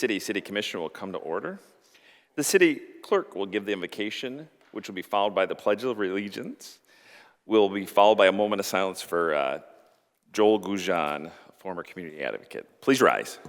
City Commission will come to order. The city clerk will give the invocation, which will be followed by the Pledge of Allegiance. Will be followed by a moment of silence for Joel Goujon, former community advocate. Please rise.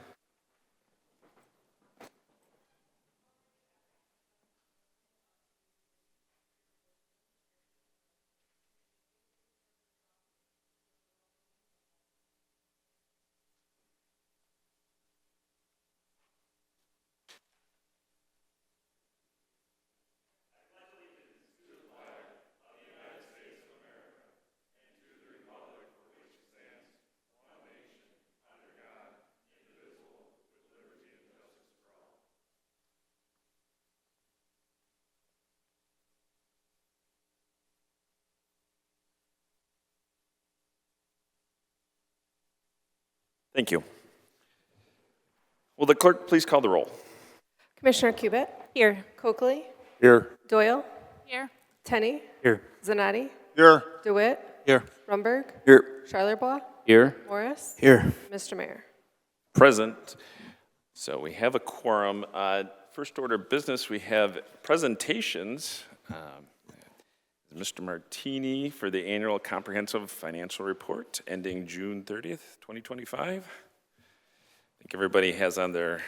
Thank you. Will the clerk please call the roll? Commissioner Cubit? Here. Coakley? Here. Doyle? Here. Tenney? Here. Zanotti? Here. DeWitt? Here. Rumberg? Here. Charlerbois? Here. Morris? Here. Mr. Mayor? Present. So we have a quorum. First order of business, we have presentations. Mr. Martini for the annual comprehensive financial report ending June 30th, 2025. I think everybody has on their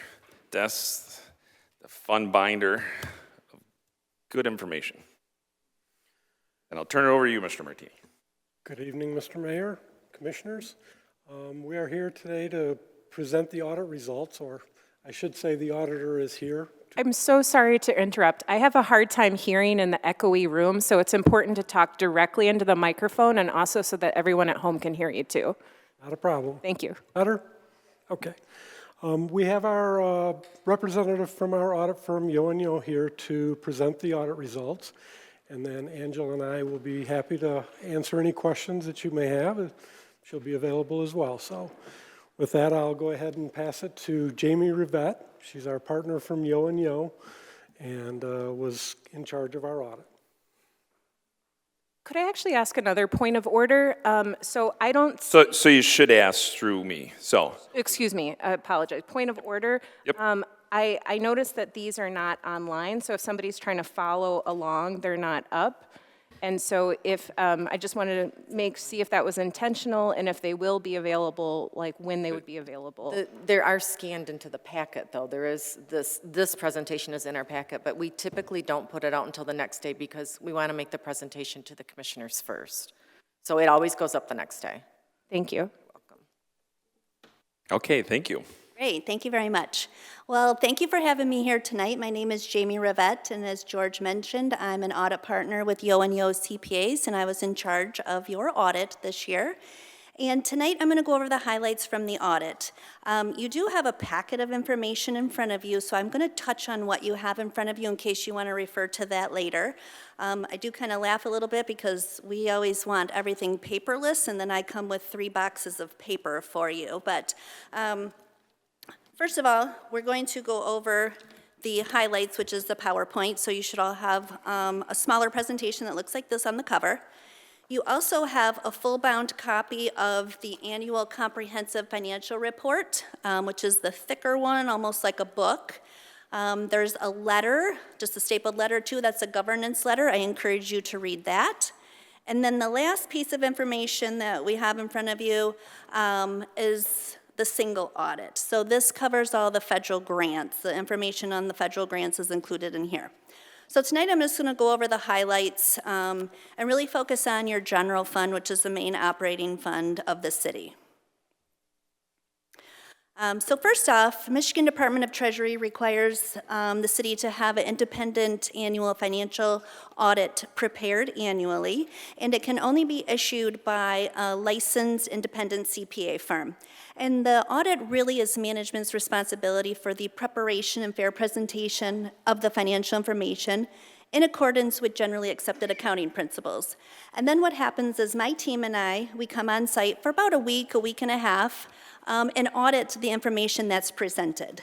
desks the fun binder of good information. And I'll turn it over to you, Mr. Martini. Good evening, Mr. Mayor, Commissioners. We are here today to present the audit results, or I should say the auditor is here. I'm so sorry to interrupt. I have a hard time hearing in the echoey room, so it's important to talk directly into the microphone and also so that everyone at home can hear you too. Not a problem. Thank you. Better? Okay. We have our representative from our audit firm, Yo & Yo, here to present the audit results. And then Angela and I will be happy to answer any questions that you may have. She'll be available as well. So with that, I'll go ahead and pass it to Jamie Rivette. She's our partner from Yo & Yo and was in charge of our audit. Could I actually ask another point of order? So you should ask through me. So excuse me, I apologize. Point of order. Yep. I noticed that these are not online, so if somebody's trying to follow along, they're not up. And so if, I just wanted to see if that was intentional and if they will be available, like when they would be available. There are scanned into the packet, though. There is this presentation is in our packet, but we typically don't put it out until the next day because we want to make the presentation to the commissioners first. So it always goes up the next day. Thank you. Welcome. okay, thank you. Great, thank you very much. Well, thank you for having me here tonight. My name is Jamie Rivette, and as George mentioned, I'm an audit partner with Yo & Yo CPAs, and I was in charge of your audit this year. And tonight, I'm going to go over the highlights from the audit. You do have a packet of information in front of you, so I'm going to touch on what you have in front of you in case you want to refer to that later. I do kind of laugh a little bit because we always want everything paperless, and then I come with 3 boxes of paper for you. But first of all, we're going to go over the highlights, which is the PowerPoint, so you should all have a smaller presentation that looks like this on the cover. You also have a full-bound copy of the annual comprehensive financial report, which is the thicker one, almost like a book. There's a letter, just a stapled letter too, that's a governance letter. I encourage you to read that. And then the last piece of information that we have in front of you is the single audit. So this covers all the federal grants. The information on the federal grants is included in here. So tonight I'm just going to go over the highlights and really focus on your general fund, which is the main operating fund of the city. So first off, Michigan Department of Treasury requires the city to have an independent annual financial audit prepared annually, and it can only be issued by a licensed independent CPA firm. And the audit really is management's responsibility for the preparation and fair presentation of the financial information in accordance with generally accepted accounting principles. And then what happens is my team and I, we come on site for about a week and a half, and audit the information that's presented.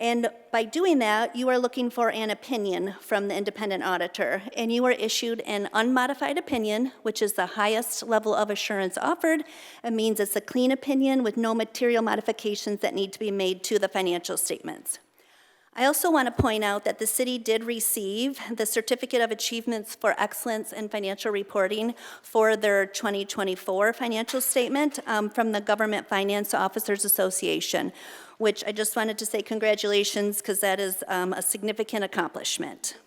And by doing that, you are looking for an opinion from the independent auditor, and you are issued an unmodified opinion, which is the highest level of assurance offered. It means it's a clean opinion with no material modifications that need to be made to the financial statements. I also want to point out that the city did receive the Certificate of Achievements for Excellence in Financial Reporting for their 2024 financial statement from the Government Finance Officers Association, which I just wanted to say congratulations because that is a significant accomplishment.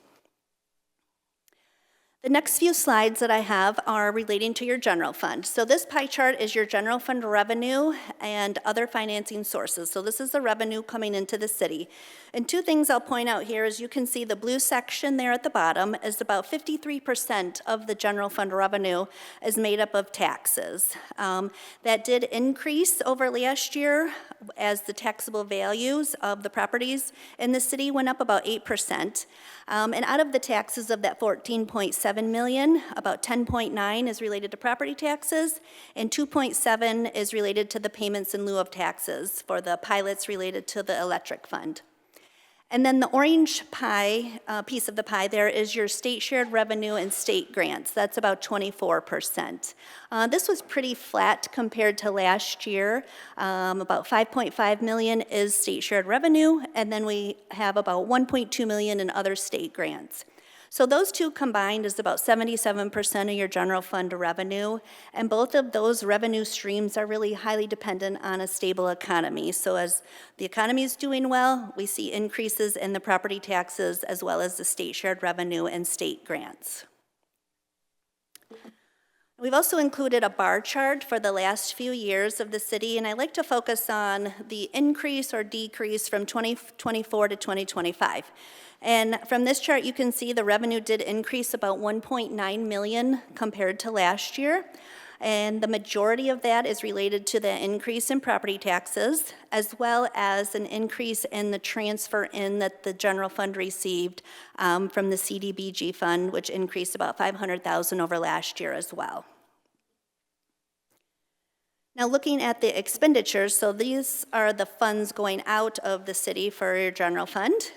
The next few slides that I have are relating to your general fund. So this pie chart is your general fund revenue and other financing sources. So this is the revenue coming into the city. And two things I'll point out here is you can see the blue section there at the bottom is about 53% of the general fund revenue is made up of taxes. That did increase over last year as the taxable values of the properties in the city went up about 8%. And out of the taxes of that 14.7 million, about 10.9 is related to property taxes, and 2.7 is related to the payments in lieu of taxes for the pilots related to the electric fund. And then the orange pie, piece of the pie there is your state shared revenue and state grants. That's about 24%. This was pretty flat compared to last year. About 5.5 million is state shared revenue, and then we have about 1.2 million in other state grants. So those two combined is about 77% of your general fund revenue, and both of those revenue streams are really highly dependent on a stable economy. So as the economy is doing well, we see increases in the property taxes as well as the state shared revenue and state grants. We've also included a bar chart for the last few years of the city, and I like to focus on the increase or decrease from 2024 to 2025. And from this chart, you can see the revenue did increase about 1.9 million compared to last year. And the majority of that is related to the increase in property taxes, as well as an increase in the transfer in that the general fund received from the CDBG fund, which increased about 500,000 over last year as well. Now looking at the expenditures, so these are the funds going out of the city for your general fund.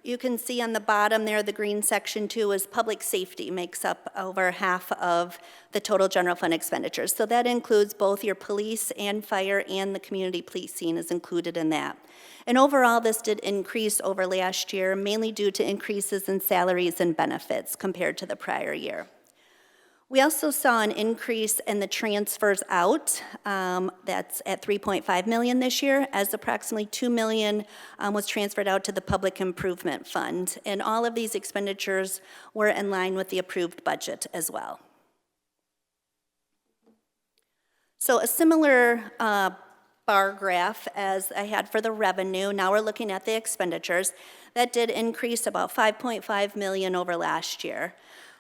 You can see on the bottom there, the green section too is public safety, makes up over half of the total general fund expenditures. So that includes both your police and fire, and the community policing is included in that. And overall, this did increase over last year, mainly due to increases in salaries and benefits compared to the prior year. We also saw an increase in the transfers out. That's at 3.5 million this year, as approximately 2 million was transferred out to the Public Improvement Fund. And all of these expenditures were in line with the approved budget as well. So a similar bar graph as I had for the revenue. Now we're looking at the expenditures. That did increase about 5.5 million over last year.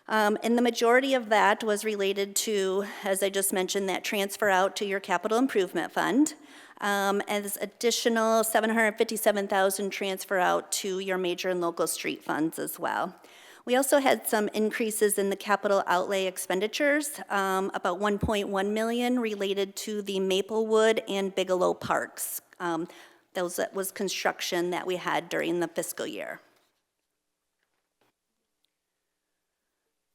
And the majority of that was related to, as I just mentioned, that transfer out to your capital improvement fund, as additional 757,000 transfer out to your major and local street funds as well. We also had some increases in the capital outlay expenditures, about 1.1 million related to the Maplewood and Bigelow parks. That was construction that we had during the fiscal year.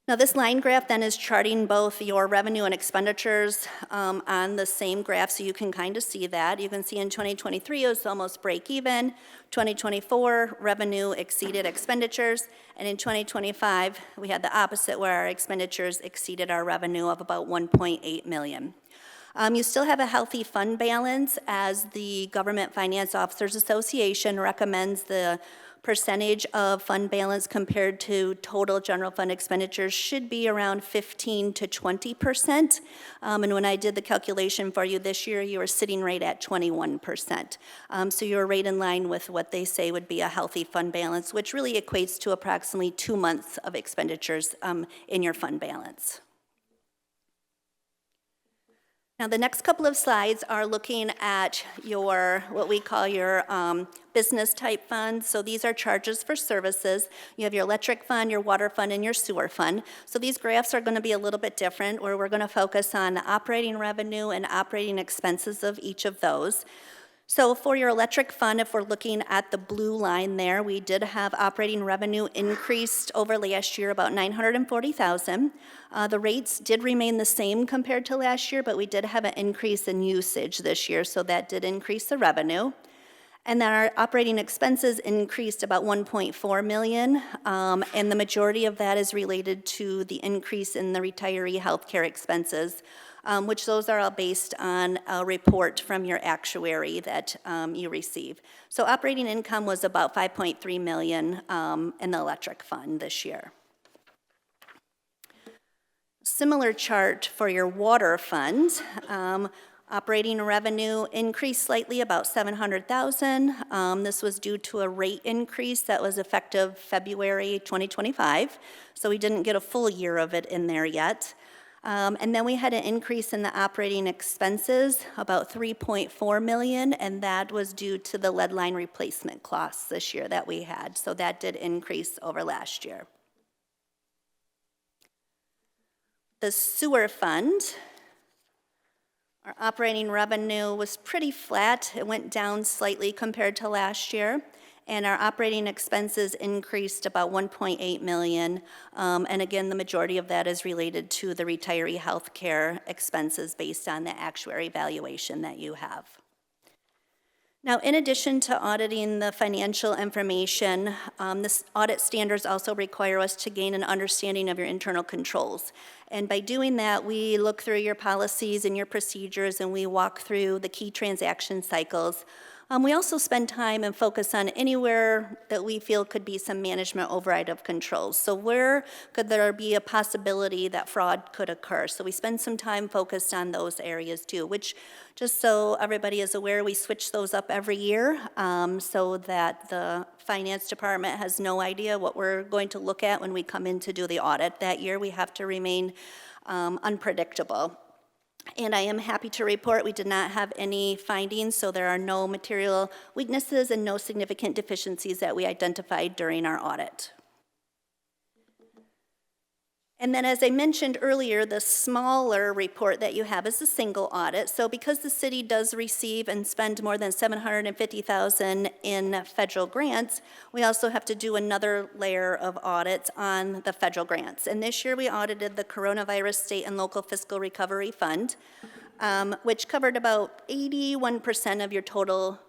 Now this line graph then is charting both your revenue and expenditures on the same graph, so you can kind of see that. You can see in 2023 it was almost break even. 2024 revenue exceeded expenditures, and in 2025 we had the opposite, where our expenditures exceeded our revenue of about 1.8 million. You still have a healthy fund balance, as the Government Finance Officers Association recommends the percentage of fund balance compared to total general fund expenditures should be around 15 to 20%. And when I did the calculation for you this year, you were sitting right at 21%. So you're right in line with what they say would be a healthy fund balance, which really equates to approximately 2 months of expenditures in your fund balance. Now, the next couple of slides are looking at your, what we call your business type funds. So these are charges for services. You have your electric fund, your water fund, and your sewer fund. So these graphs are going to be a little bit different, where we're going to focus on operating revenue and operating expenses of each of those. So for your electric fund, if we're looking at the blue line there, we did have operating revenue increased over last year about 940,000. The rates did remain the same compared to last year, but we did have an increase in usage this year, so that did increase the revenue. And then our operating expenses increased about 1.4 million, and the majority of that is related to the increase in the retiree healthcare expenses, which those are all based on a report from your actuary that you receive. So operating income was about 5.3 million in the electric fund this year. Similar chart for your water fund. Operating revenue increased slightly, about 700,000. This was due to a rate increase that was effective February 2025, so we didn't get a full year of it in there yet. And then we had an increase in the operating expenses, about 3.4 million, and that was due to the lead line replacement costs this year that we had. So that did increase over last year. The sewer fund, our operating revenue was pretty flat. It went down slightly compared to last year. And our operating expenses increased about 1.8 million. And again, the majority of that is related to the retiree health care expenses based on the actuary valuation that you have. Now, in addition to auditing the financial information, this audit standards also require us to gain an understanding of your internal controls. And by doing that, we look through your policies and your procedures, and we walk through the key transaction cycles. We also spend time and focus on anywhere that we feel could be some management override of controls. So where could there be a possibility that fraud could occur? So we spend some time focused on those areas too, which, just so everybody is aware, we switch those up every year so that the finance department has no idea what we're going to look at when we come in to do the audit. That year we have to remain unpredictable. And I am happy to report we did not have any findings, so there are no material weaknesses and no significant deficiencies that we identified during our audit. And then, as I mentioned earlier, the smaller report that you have is a single audit. So because the city does receive and spend more than $750,000 in federal grants, we also have to do another layer of audits on the federal grants. And this year we audited the Coronavirus State and Local Fiscal Recovery Fund, which covered about 81% of your total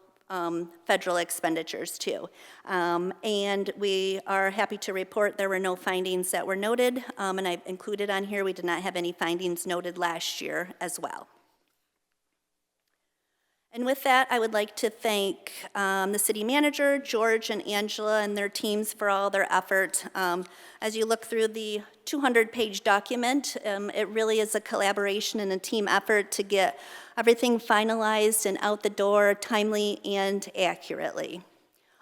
federal expenditures too. And we are happy to report there were no findings that were noted, and I've included on here, we did not have any findings noted last year as well. And with that, I would like to thank the city manager, George and Angela, and their teams for all their effort. As you look through the 200-page document, it really is a collaboration and a team effort to get everything finalized and out the door timely and accurately.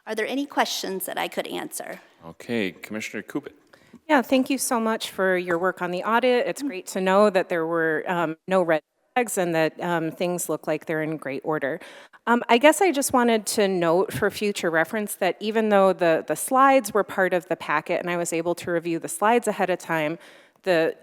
Are there any questions that I could answer? Okay, Commissioner Kubit. Yeah, thank you so much for your work on the audit. It's great to know that there were no red flags and that things look like they're in great order. I guess I just wanted to note for future reference that even though the slides were part of the packet and I was able to review the slides ahead of time, the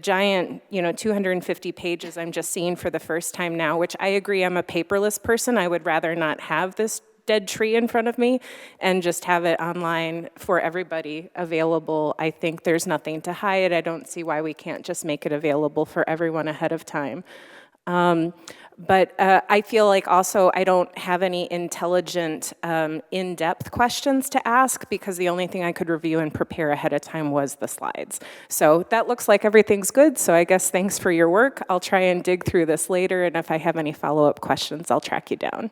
giant, 250 pages I'm just seeing for the first time now, which I agree I'm a paperless person. I would rather not have this dead tree in front of me and just have it online for everybody available. I think there's nothing to hide. I don't see why we can't just make it available for everyone ahead of time. But I feel like also I don't have any intelligent, in-depth questions to ask because the only thing I could review and prepare ahead of time was the slides. So that looks like everything's good, so I guess thanks for your work. I'll try and dig through this later, and if I have any follow-up questions, I'll track you down.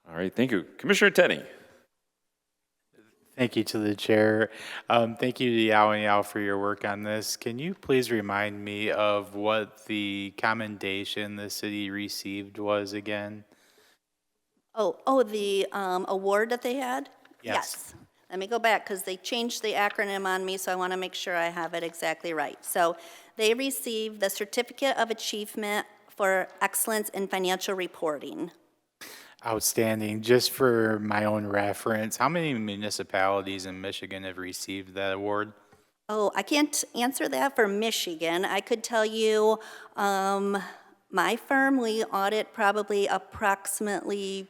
All right, thank you. Commissioner Tenney. Thank you to the chair. Thank you to Yao and Yao for your work on this. Can you please remind me of what the commendation the city received was again? The award that they had? Yes. Let me go back because they changed the acronym on me, so I want to make sure I have it exactly right. So they received the Certificate of Achievement for Excellence in Financial Reporting. Outstanding. Just for my own reference, how many municipalities in Michigan have received that award? Oh, I can't answer that for Michigan. I could tell you my firm, we audit probably approximately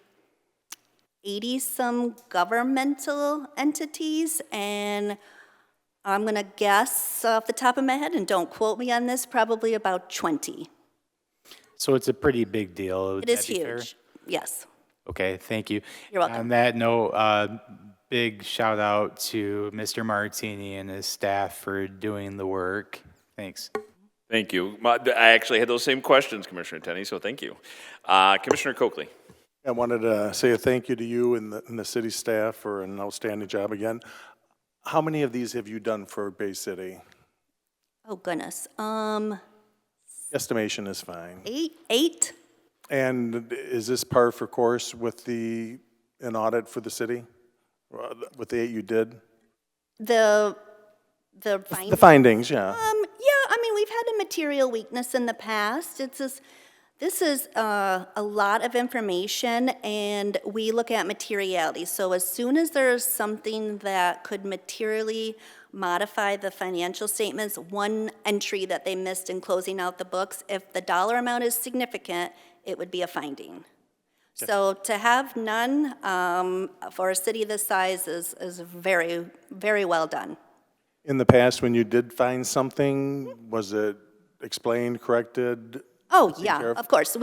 80-some governmental entities, and I'm going to guess off the top of my head, and don't quote me on this, probably about 20. So it's a pretty big deal. It is huge, yes. Okay, thank you. You're welcome. On that note, big shout out to Mr. Martini and his staff for doing the work. Thanks. Thank you. I actually had those same questions, Commissioner Tenney, so thank you. Commissioner Coakley. I wanted to say a thank you to you and the city staff for an outstanding job again. How many of these have you done for Bay City? Oh, goodness. Estimation is fine. Eight? And is this par for course with an audit for the city? With the 8 you did? The The findings? findings, yeah. Yeah, I mean, we've had a material weakness in the past. This is a lot of information, and we look at materiality. So as soon as there's something that could materially modify the financial statements, one entry that they missed in closing out the books, if the dollar amount is significant, it would be a finding. So to have none for a city this size is very, very well done. In the past, when you did find something, was it explained, corrected? Oh, care yeah, of? of course.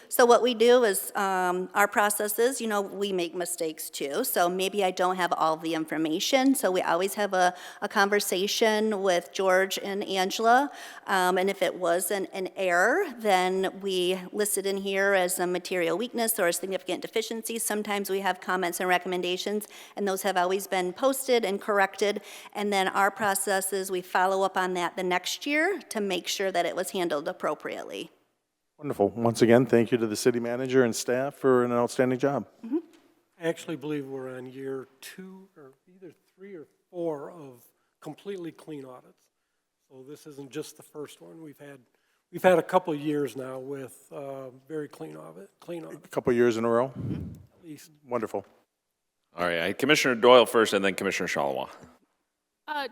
So what we do is, our process is, we make mistakes too. So maybe I don't have all the information. So we always have a conversation with George and Angela. And if it was an error, then we list it in here as a material weakness or a significant deficiency. Sometimes we have comments and recommendations, and those have always been posted and corrected. And then our process is we follow up on that the next year to make sure that it was handled appropriately. Wonderful. Once again, thank you to the city manager and staff for an outstanding job. I actually believe we're on year 2 or either 3 or 4 of completely clean audits. So this isn't just the first one. We've had a couple of years now with very clean audits, A couple years in a row. at least. Wonderful. All right, Commissioner Doyle first, and then Commissioner Shalawa.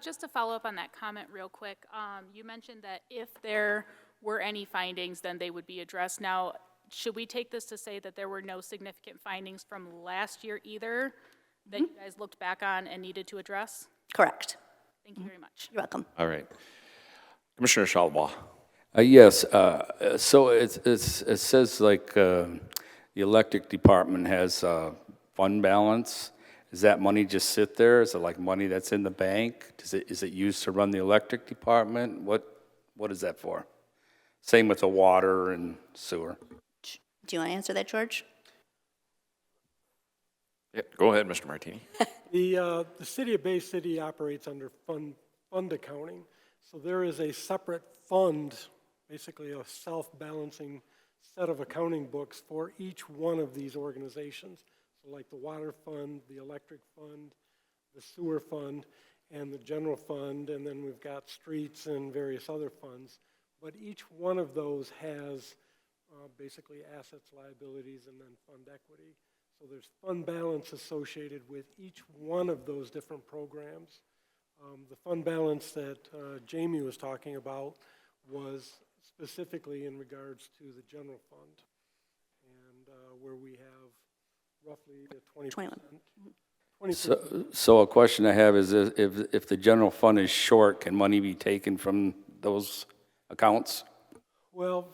Just to follow up on that comment real quick, you mentioned that if there were any findings, then they would be addressed. Now, should we take this to say that there were no significant findings from last year either that you guys looked back on and needed to address? Correct. Thank you very much. You're welcome. All right. Commissioner Shalawa. Yes, so it says like the electric department has fund balance. Does that money just sit there? Is it like money that's in the bank? Is it used to run the electric department? What is that for? Same with the water and sewer. Do you want to answer that, George? Yeah, go ahead, Mr. Martini. The city of Bay City operates under fund accounting. So there is a separate fund, basically a self-balancing set of accounting books for each one of these organizations. So like the water fund, the electric fund, the sewer fund, and the general fund, and then we've got streets and various other funds. But each one of those has basically assets, liabilities, and then fund equity. So there's fund balance associated with each one of those different programs. The fund balance that Jamie was talking about was specifically in regards to the general fund, and where we have roughly the 20%. 20%. So a question I have is if the general fund is short, can money be taken from those accounts? Well,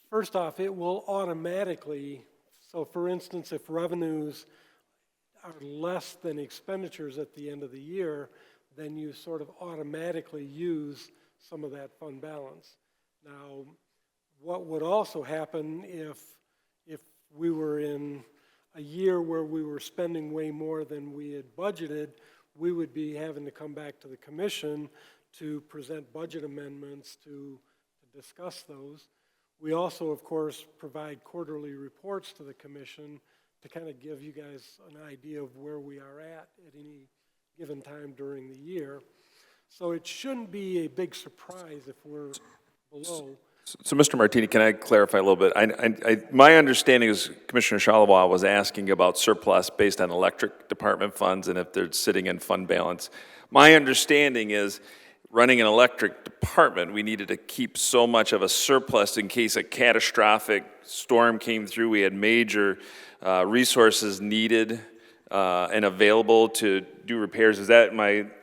first off, it will automatically, so for instance, if revenues are less than expenditures at the end of the year, then you sort of automatically use some of that fund balance. Now, what would also happen if we were in a year where we were spending way more than we had budgeted, we would be having to come back to the commission to present budget amendments to discuss those. We also, of course, provide quarterly reports to the commission to kind of give you guys an idea of where we are at any given time during the year. So it shouldn't be a big surprise if we're below. So, Mr. Martini, can I clarify a little bit? My understanding is Commissioner Shalawa was asking about surplus based on electric department funds and if they're sitting in fund balance. My understanding is running an electric department, we needed to keep so much of a surplus in case a catastrophic storm came through. We had major resources needed and available to do repairs. Is that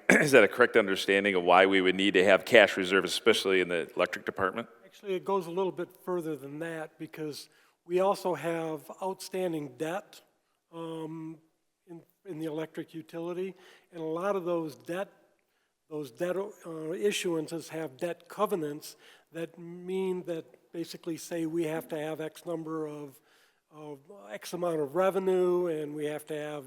a correct understanding of why we would need to have cash reserve, especially in the electric department? Actually, it goes a little bit further than that because we also have outstanding debt in the electric utility, and a lot of those debt issuances have debt covenants that mean that basically say we have to have X number of X amount of revenue, and we have to have,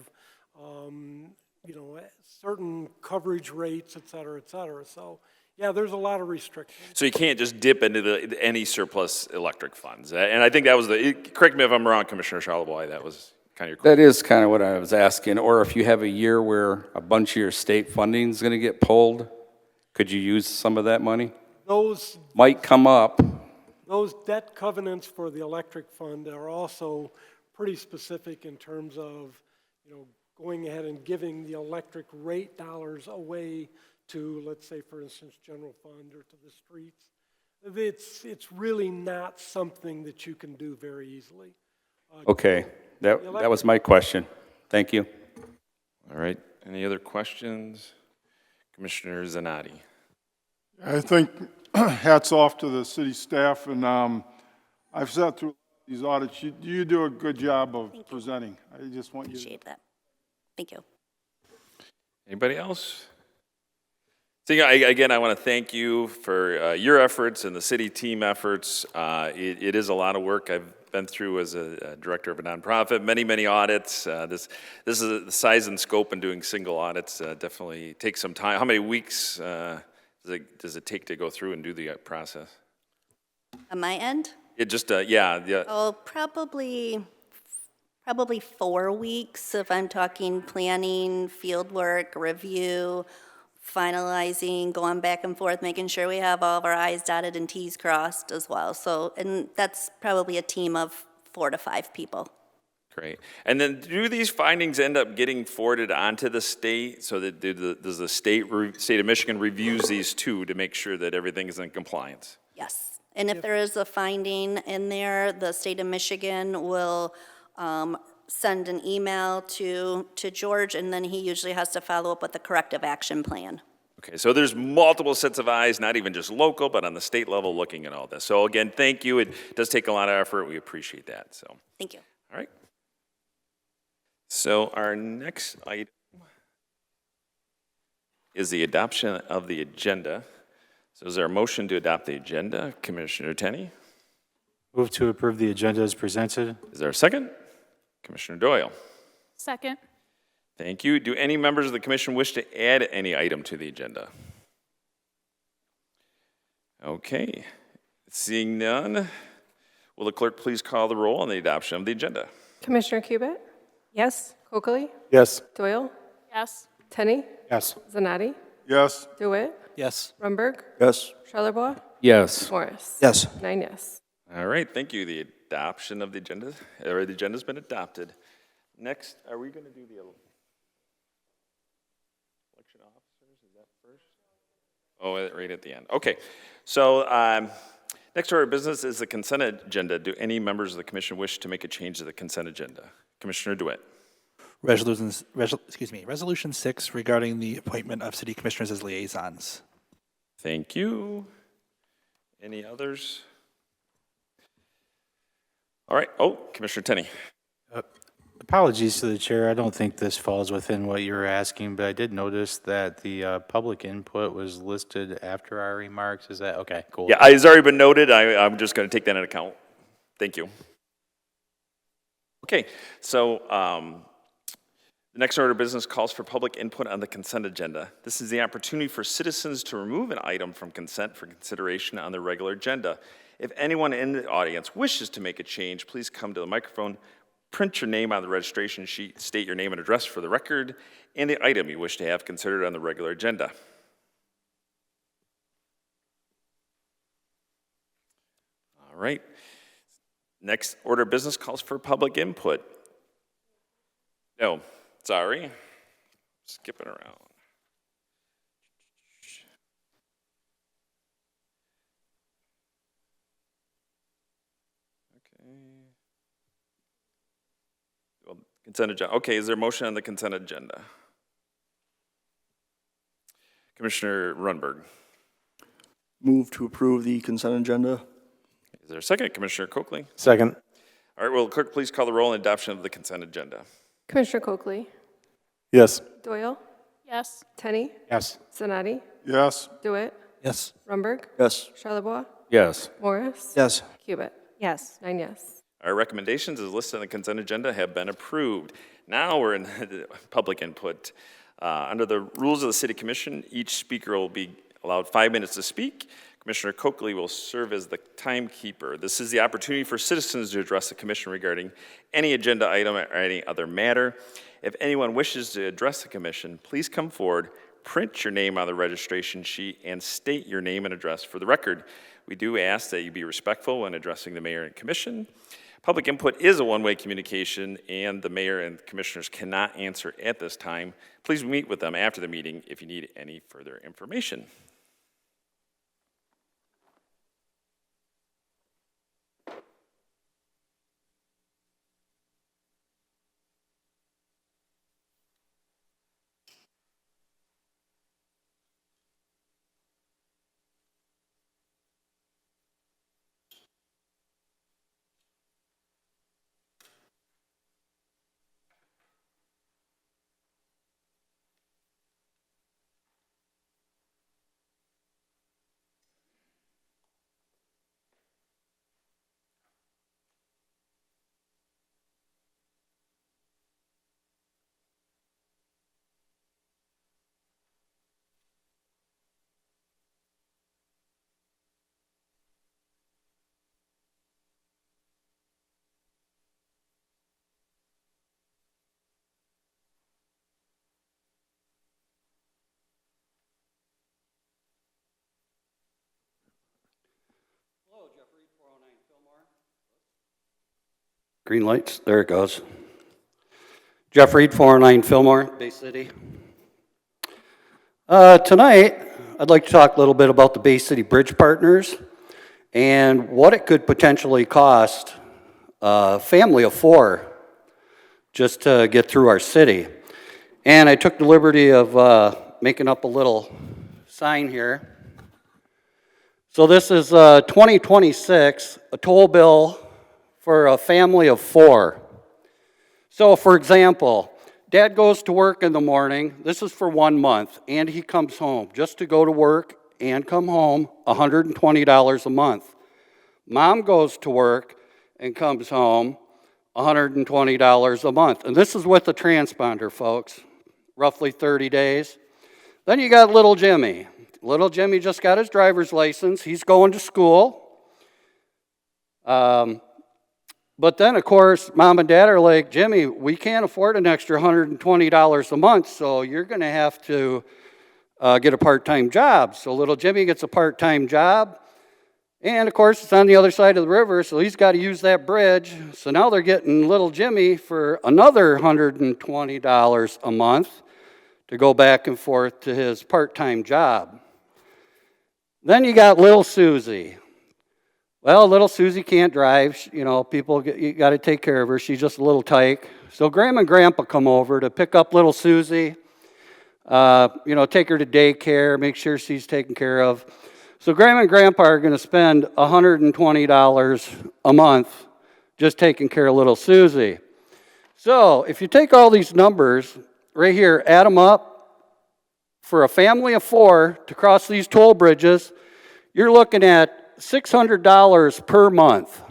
certain coverage rates, et cetera, et cetera. So, yeah, there's a lot of restrictions. So you can't just dip into any surplus electric funds. And I think that was correct me if I'm wrong, Commissioner Charlebois, that was kind of your question. That is kind of what I was asking. Or if you have a year where a bunch of your state funding is going to get pulled, could you use some of that money? Those Might come up. Those debt covenants for the electric fund are also pretty specific in terms of, going ahead and giving the electric rate dollars away to, let's say, for instance, general fund or to the streets. It's really not something that you can do very easily. Okay, that was my question. Thank you. All right, any other questions? Commissioner Zanotti. I think hats off to the city staff, and I've sat through these audits. You do a good job of presenting. I just want you to... Appreciate that. Thank you. Anybody else? So, again, I want to thank you for your efforts and the city team efforts. It is a lot of work. I've been through as a director of a nonprofit, many audits. This is the size and scope, and doing single audits definitely takes some time. How many weeks does it take to go through and do the process? On my end? It just, yeah. Oh, probably 4 weeks if I'm talking planning, field work, review, finalizing, going back and forth, making sure we have all of our I's dotted and T's crossed as well. So, and that's probably a team of 4 to 5 people. Great. And then do these findings end up getting forwarded onto the state, so that does the state of Michigan reviews these too to make sure that everything is in compliance? Yes. And if there is a finding in there, the state of Michigan will send an email to George, and then he usually has to follow up with a corrective action plan. Okay, so there's multiple sets of eyes, not even just local, but on the state level looking at all this. So again, thank you. It does take a lot of effort. We appreciate that. So, Thank you. all right. So our next item is the adoption of the agenda. So is there a motion to adopt the agenda? Commissioner Tenney? Move to approve the agenda as presented. Is there a second? Commissioner Doyle? Second. Thank you. Do any members of the commission wish to add any item to the agenda? Okay. Seeing none, will the clerk please call the roll on the adoption of the agenda? Commissioner Cubit, Yes? Coakley, Yes. Doyle, Yes. Tenney, Yes. Zanotti, Yes. DeWitt, Yes. Rumberg, Yes. Charlebois, Yes. Morris. Yes. 9 yes. All right, thank you. The adoption of the agenda, or the agenda's been adopted. Next, are we going to do the election officers? Is that first? Oh, right at the end. Okay, so next order of business is the consent agenda. Do any members of the commission wish to make a change to the consent agenda? Commissioner DeWitt. Resolution 6 regarding the appointment of city commissioners as liaisons. Thank you. Any others? All right. Oh, Commissioner Tenney. Apologies to the chair. I don't think this falls within what you were asking, but I did notice that the public input was listed after our remarks. Is that okay? Cool. Yeah, it's already been noted. I'm just going to take that into account. Thank you. Okay, so the next order of business calls for public input on the consent agenda. This is the opportunity for citizens to remove an item from consent for consideration on the regular agenda. If anyone in the audience wishes to make a change, please come to the microphone, print your name on the registration sheet, state your name and address for the record, and the item you wish to have considered on the regular agenda. All right. Next order of business calls for public input. No, sorry. Skipping around. Well, consent agenda. Okay, is there a motion on the consent agenda? Commissioner Runberg. Move to approve the consent agenda. Is there a second? Commissioner Coakley. Second. All right, will the clerk please call the roll on adoption of the consent agenda? Commissioner Coakley, Yes. Doyle, Yes. Tenney, Yes. Zanati, Yes. DeWitt, Yes. Rumberg, Yes. Charlebois, Yes. Morris, Yes. Cubit. Yes. 9 yes. Our recommendations as listed on the consent agenda have been approved. Now we're in the public input. Under the rules of the City Commission, each speaker will be allowed 5 minutes to speak. Commissioner Coakley will serve as the timekeeper. This is the opportunity for citizens to address the commission regarding any agenda item or any other matter. If anyone wishes to address the commission, please come forward, print your name on the registration sheet, and state your name and address for the record. We do ask that you be respectful when addressing the mayor and commission. Public input is a one-way communication, and the mayor and commissioners cannot answer at this time. Please meet with them after the meeting if you need any further information. Green lights, there it goes. Jeff Reed, 409 Fillmore, Bay City. Tonight, I'd like to talk a little bit about the Bay City Bridge Partners and what it could potentially cost a family of 4 just to get through our city. And I took the liberty of making up a little sign here. So this is 2026, a toll bill for a family of 4. So for example, Dad goes to work in the morning, this is for 1 month, and he comes home just to go to work and come home, $120 a month. Mom goes to work and comes home, $120 a month. And this is with the transponder, folks, roughly 30 days. Then you got little Jimmy. Little Jimmy just got his driver's license. He's going to school. But then, of course, Mom and Dad are like, Jimmy, we can't afford an extra $120 a month, so you're going to have to get a part-time job. So little Jimmy gets a part-time job. And, of course, it's on the other side of the river, so he's got to use that bridge. So now they're getting little Jimmy for another $120 a month to go back and forth to his part-time job. Then you got little Susie. Well, little Susie can't drive. You know, you got to take care of her. She's just a little tyke. So Grandma and Grandpa come over to pick up little Susie, take her to daycare, make sure she's taken care of. So Grandma and Grandpa are going to spend $120 a month just taking care of little Susie. So if you take all these numbers right here, add them up, for a family of 4 to cross these toll bridges, you're looking at $600 per month.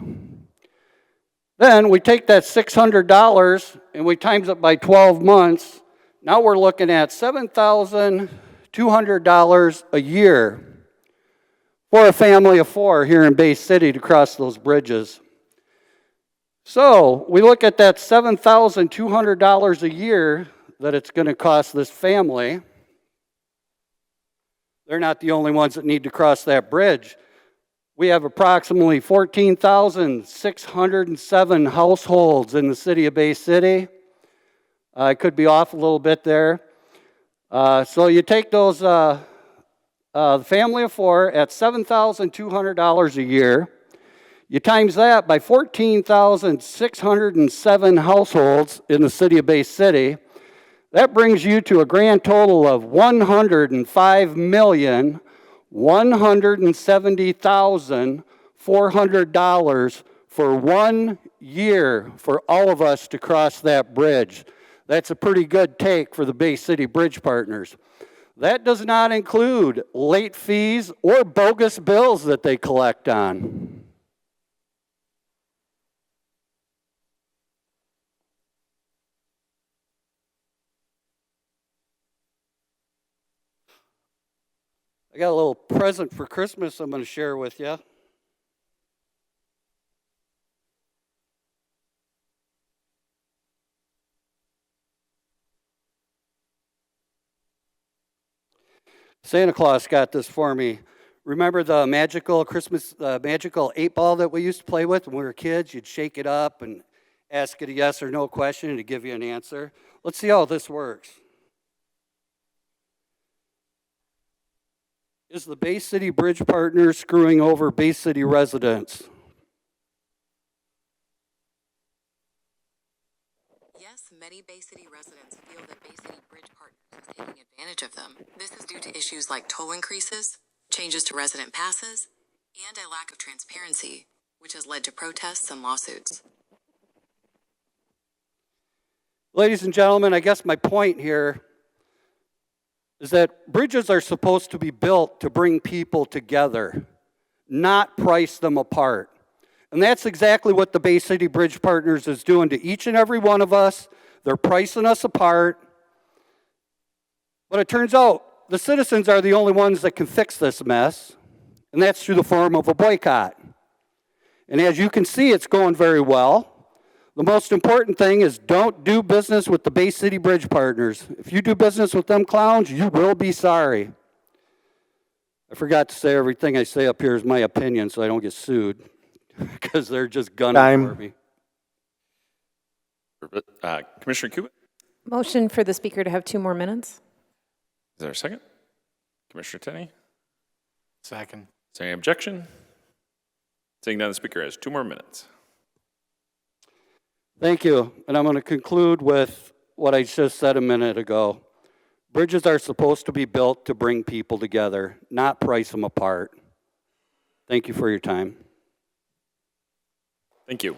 Then we take that $600 and we times it by 12 months. Now we're looking at $7,200 a year for a family of 4 here in Bay City to cross those bridges. So we look at that $7,200 a year that it's going to cost this family. They're not the only ones that need to cross that bridge. We have approximately 14,607 households in the city of Bay City. I could be off a little bit there. So you take those, the family of 4 at $7,200 a year. You times that by 14,607 households in the city of Bay City. That brings you to a grand total of $105,170,400 for 1 year for all of us to cross that bridge. That's a pretty good take for the Bay City Bridge Partners. That does not include late fees or bogus bills that they collect on. I got a little present for Christmas I'm going to share with you. Santa Claus got this for me. Remember the magical Christmas, magical 8-ball that we used to play with when we were kids? You'd shake it up and ask it a yes or no question and it'd give you an answer. Let's see how this works. Is the Bay City Bridge Partners screwing over Bay City residents? Yes, many Bay City residents feel that Bay City Bridge Partners is taking advantage of them. This is due to issues like toll increases, changes to resident passes, and a lack of transparency, which has led to protests and lawsuits. Ladies and gentlemen, I guess my point here is that bridges are supposed to be built to bring people together, not price them apart. And that's exactly what the Bay City Bridge Partners is doing to each and every one of us. They're pricing us apart. But it turns out the citizens are the only ones that can fix this mess, and that's through the form of a boycott. And as you can see, it's going very well. The most important thing is don't do business with the Bay City Bridge Partners. If you do business with them clowns, you will be sorry. I forgot to say everything I say up here is my opinion so I don't get sued because they're just gunning for me. Commissioner Kubik, Motion for the speaker to have 2 more minutes. is there a second? Commissioner Tenney, Second. is there any objection? Seeing none, the speaker has 2 more minutes. Thank you. And I'm going to conclude with what I just said a minute ago. Bridges are supposed to be built to bring people together, not price them apart. Thank you for your time. Thank you.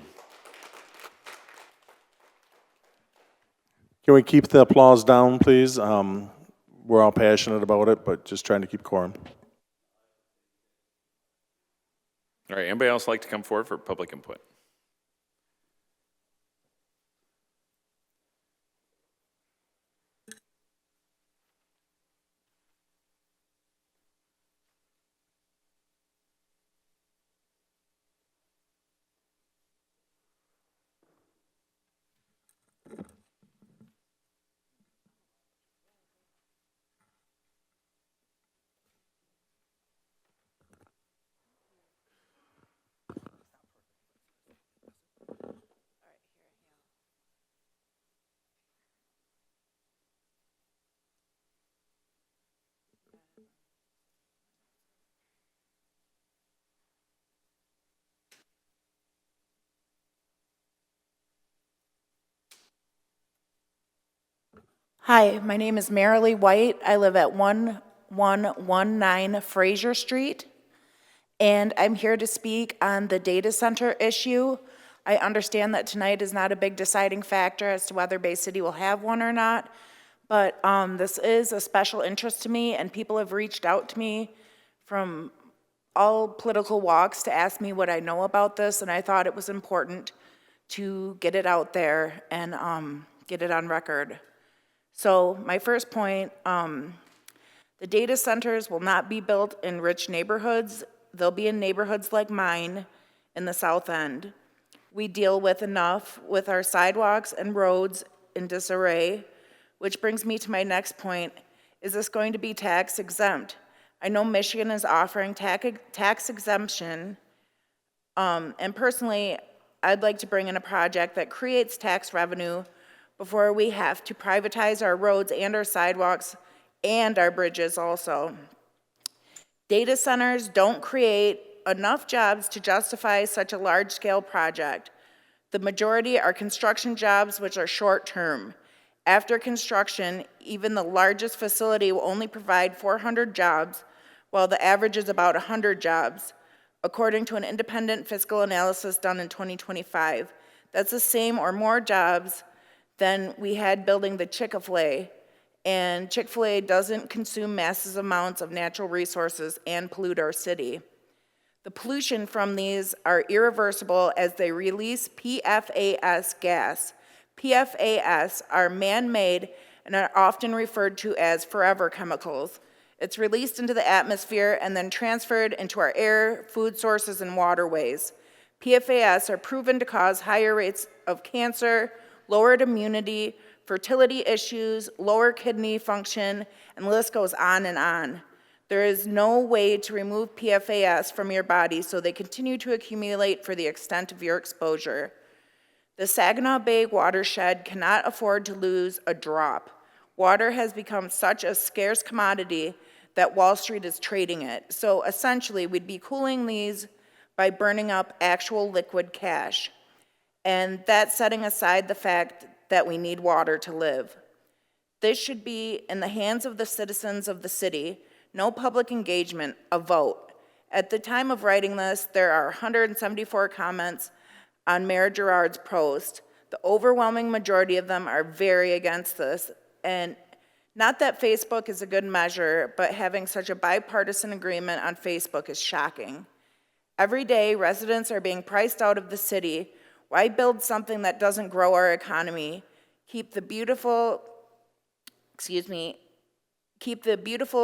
Can we keep the applause down, please? We're all passionate about it, but just trying to keep quorum. All right, anybody else like to come forward for public input? Hi, my name is Marilee White. I live at 1119 Fraser Street, and I'm here to speak on the data center issue. I understand that tonight is not a big deciding factor as to whether Bay City will have one or not, but this is a special interest to me, and people have reached out to me from all political walks to ask me what I know about this, and I thought it was important to get it out there and get it on record. So my first point, the data centers will not be built in rich neighborhoods. They'll be in neighborhoods like mine in the South End. We deal with enough with our sidewalks and roads in disarray, which brings me to my next point. Is this going to be tax exempt? I know Michigan is offering tax exemption, and personally, I'd like to bring in a project that creates tax revenue before we have to privatize our roads and our sidewalks and our bridges also. Data centers don't create enough jobs to justify such a large-scale project. The majority are construction jobs, which are short-term. After construction, even the largest facility will only provide 400 jobs, while the average is about 100 jobs, according to an independent fiscal analysis done in 2025. That's the same or more jobs Then we had building the Chick-fil-A, and Chick-fil-A doesn't consume massive amounts of natural resources and pollute our city. The pollution from these are irreversible as they release PFAS gas. PFAS are man-made and are often referred to as forever chemicals. It's released into the atmosphere and then transferred into our air, food sources, and waterways. PFAS are proven to cause higher rates of cancer, lowered immunity, fertility issues, lower kidney function, and the list goes on and on. There is no way to remove PFAS from your body, so they continue to accumulate for the extent of your exposure. The Saginaw Bay watershed cannot afford to lose a drop. Water has become such a scarce commodity that Wall Street is trading it. So essentially, we'd be cooling these by burning up actual liquid cash. And that's setting aside the fact that we need water to live. This should be in the hands of the citizens of the city. No public engagement, a vote. At the time of writing this, there are 174 comments on Mayor Gerard's post. The overwhelming majority of them are very against this. And not that Facebook is a good measure, but having such a bipartisan agreement on Facebook is shocking. Every day, residents are being priced out of the city. Why build something that doesn't grow our economy? Keep the beautiful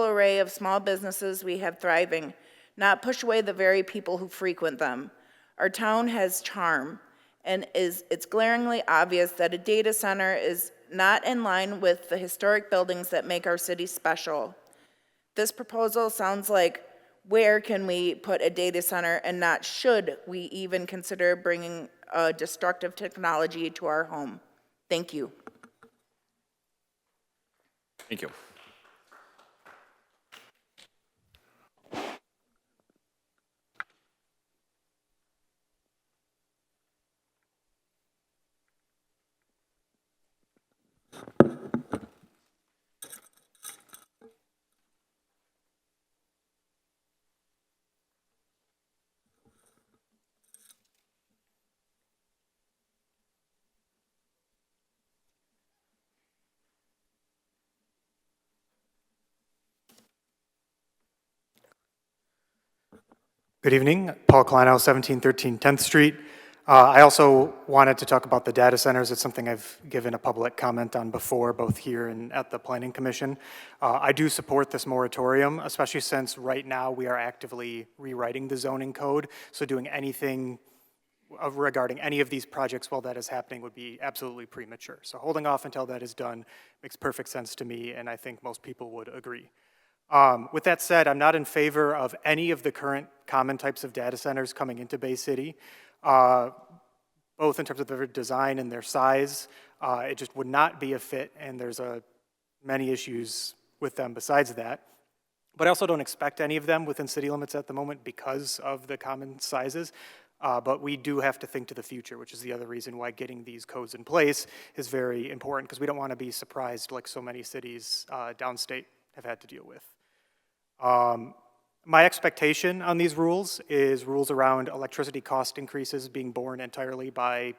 array of small businesses we have thriving, not push away the very people who frequent them. Our town has charm, and it's glaringly obvious that a data center is not in line with the historic buildings that make our city special. This proposal sounds like, where can we put a data center, and not should we even consider bringing a destructive technology to our home. Thank you. Thank you. Good evening, Paul Kleinow, 1713 10th Street. I also wanted to talk about the data centers. It's something I've given a public comment on before, both here and at the Planning Commission. I do support this moratorium, especially since right now we are actively rewriting the zoning code. So doing anything regarding any of these projects while that is happening would be absolutely premature. So holding off until that is done makes perfect sense to me, and I think most people would agree. With that said, I'm not in favor of any of the current common types of data centers coming into Bay City, both in terms of their design and their size. It just would not be a fit, and there's many issues with them besides that. But I also don't expect any of them within city limits at the moment because of the common sizes. But we do have to think to the future, which is the other reason why getting these codes in place is very important, because we don't want to be surprised like so many cities downstate have had to deal with. My expectation on these rules is rules around electricity cost increases being borne entirely by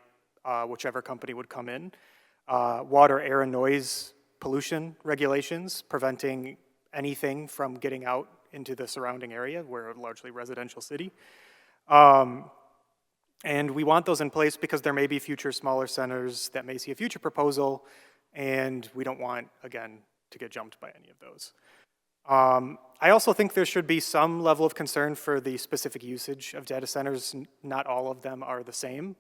whichever company would come in, water, air, and noise pollution regulations, preventing anything from getting out into the surrounding area. We're a largely residential city. And we want those in place because there may be future smaller centers that may see a future proposal, and we don't want, again, to get jumped by any of those. I also think there should be some level of concern for the specific usage of data centers. Not all of them are the same.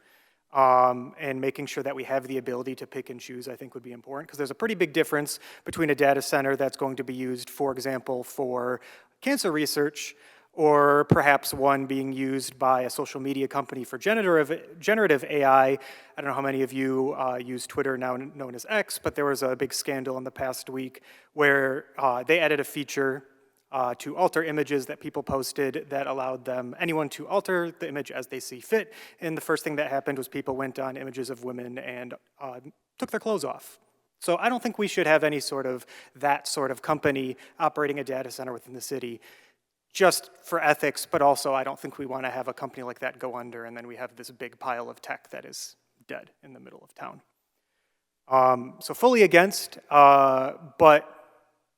And making sure that we have the ability to pick and choose, I think, would be important, because there's a pretty big difference between a data center that's going to be used, for example, for cancer research, or perhaps one being used by a social media company for generative AI. I don't know how many of you use Twitter, now known as X, but there was a big scandal in the past week where they added a feature to alter images that people posted that allowed anyone to alter the image as they see fit. And the first thing that happened was people went on images of women and took their clothes off. So I don't think we should have any that sort of company operating a data center within the city, just for ethics, but also I don't think we want to have a company like that go under and then we have this big pile of tech that is dead in the middle of town. So fully against, but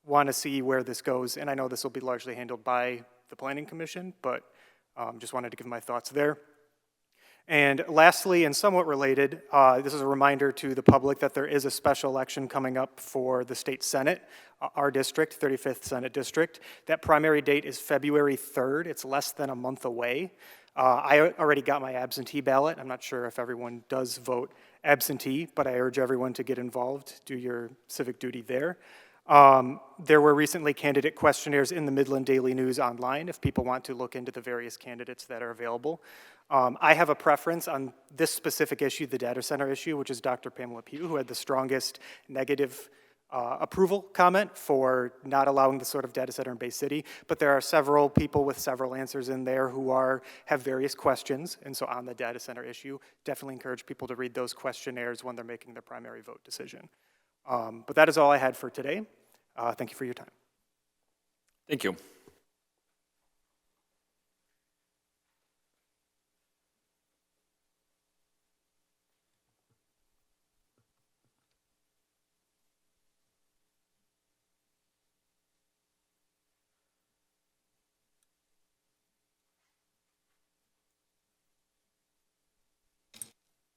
want to see where this goes. And I know this will be largely handled by the Planning Commission, but just wanted to give my thoughts there. And lastly, and somewhat related, this is a reminder to the public that there is a special election coming up for the state Senate, our district, 35th Senate District. That primary date is February 3rd. It's less than a month away. I already got my absentee ballot. I'm not sure if everyone does vote absentee, but I urge everyone to get involved, do your civic duty there. There were recently candidate questionnaires in the Midland Daily News online if people want to look into the various candidates that are available. I have a preference on this specific issue, the data center issue, which is Dr. Pamela Pugh, who had the strongest negative approval comment for not allowing the sort of data center in Bay City. But there are several people with several answers in there who have various questions. And so on the data center issue, definitely encourage people to read those questionnaires when they're making their primary vote decision. But that is all I had for today. Thank you for your time. Thank you.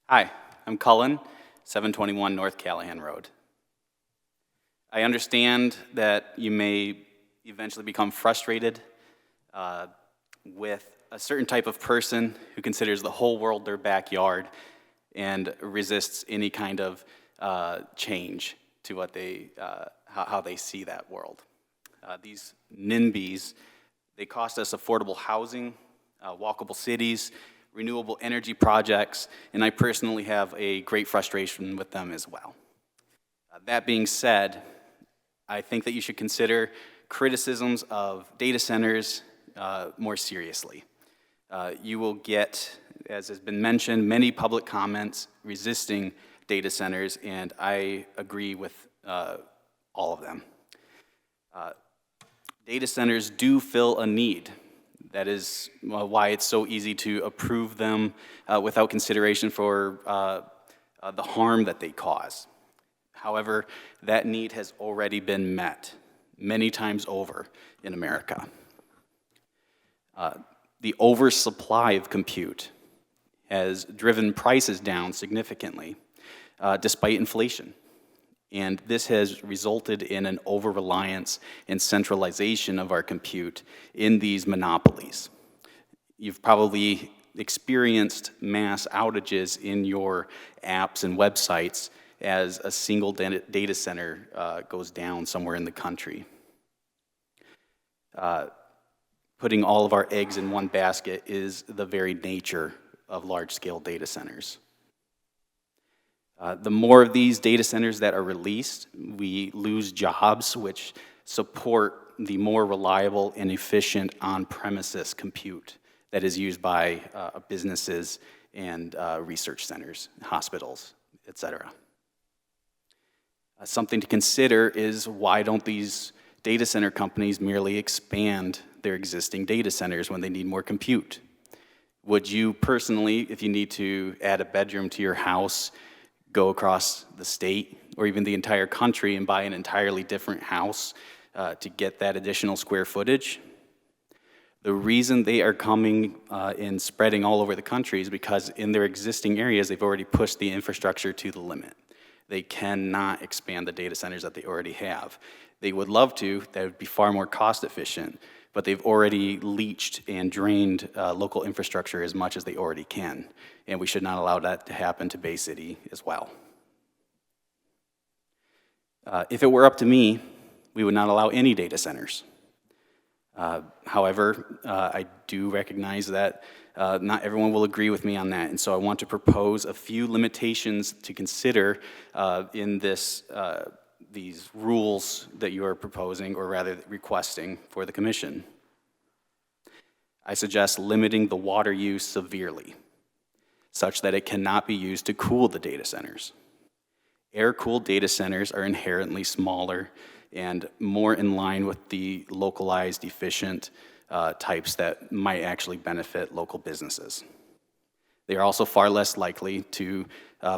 Hi, I'm Cullen, 721 North Callahan Road. I understand that you may eventually become frustrated with a certain type of person who considers the whole world their backyard and resists any kind of change to what how they see that world. These NIMBYs, they cost us affordable housing, walkable cities, renewable energy projects, and I personally have a great frustration with them as well. That being said, I think that you should consider criticisms of data centers more seriously. You will get, as has been mentioned, many public comments resisting data centers, and I agree with all of them. Data centers do fill a need. That is why it's so easy to approve them without consideration for the harm that they cause. However, that need has already been met many times over in America. The oversupply of compute has driven prices down significantly despite inflation. And this has resulted in an over-reliance and centralization of our compute in these monopolies. You've probably experienced mass outages in your apps and websites as a single data center goes down somewhere in the country. Putting all of our eggs in one basket is the very nature of large-scale data centers. The more of these data centers that are released, we lose jobs which support the more reliable and efficient on-premises compute that is used by businesses and research centers, hospitals, etc. Something to consider is why don't these data center companies merely expand their existing data centers when they need more compute? Would you personally, if you need to add a bedroom to your house, go across the state or even the entire country and buy an entirely different house to get that additional square footage? The reason they are coming and spreading all over the country is because in their existing areas, they've already pushed the infrastructure to the limit. They cannot expand the data centers that they already have. They would love to, that would be far more cost efficient, but they've already leached and drained local infrastructure as much as they already can. And we should not allow that to happen to Bay City as well. If it were up to me, we would not allow any data centers. However, I do recognize that not everyone will agree with me on that, and so I want to propose a few limitations to consider in these rules that you are proposing, or rather requesting for the commission. I suggest limiting the water use severely, such that it cannot be used to cool the data centers. Air-cooled data centers are inherently smaller and more in line with the localized, efficient types that might actually benefit local businesses. They are also far less likely to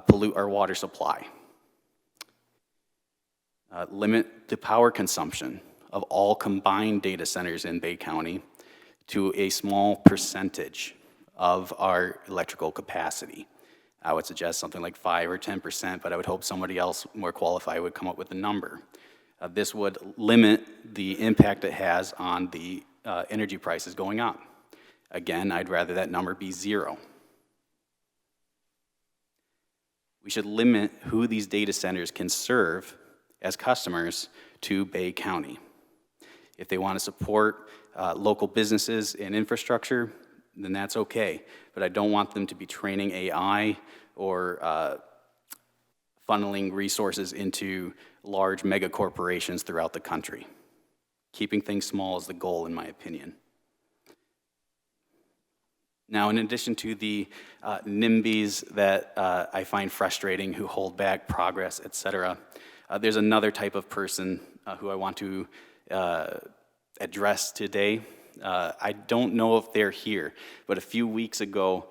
pollute our water supply. limit the power consumption of all combined data centers in Bay County to a small percentage of our electrical capacity. I would suggest something like 5 or 10%, but I would hope somebody else more qualified would come up with a number. This would limit the impact it has on the energy prices going up. Again, I'd rather that number be 0. We should limit who these data centers can serve as customers to Bay County. If they want to support local businesses and infrastructure, then that's okay. But I don't want them to be training AI or funneling resources into large mega corporations throughout the country. Keeping things small is the goal, in my opinion. Now, in addition to the NIMBYs that I find frustrating, who hold back progress, et cetera, there's another type of person who I want to address today. I don't know if they're here, but a few weeks ago,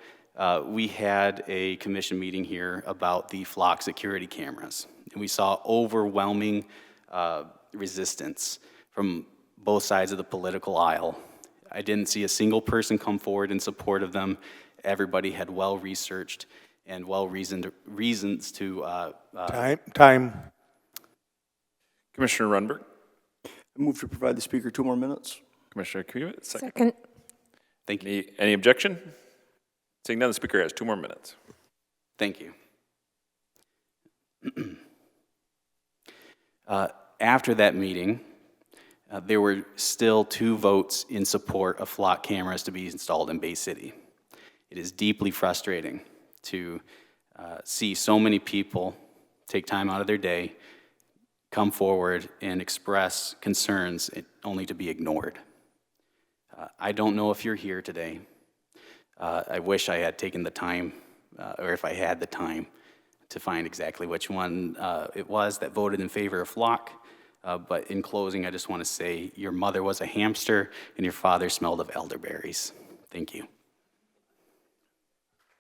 we had a commission meeting here about the flock security cameras. And we saw overwhelming resistance from both sides of the political aisle. I didn't see a single person come forward in support of them. Everybody had well-researched and well-reasoned reasons to... Time. Commissioner Runberg. I move to provide the speaker 2 more minutes. Commissioner Cubit, second. Second. Thank you. Any objection? Seeing none, the speaker has 2 more minutes. Thank you. After that meeting, there were still 2 votes in support of flock cameras to be installed in Bay City. It is deeply frustrating to see so many people take time out of their day, come forward and express concerns only to be ignored. I don't know if you're here today. I wish I had taken the time, or if I had the time, to find exactly which one it was that voted in favor of flock. But in closing, I just want to say your mother was a hamster and your father smelled of elderberries. Thank you.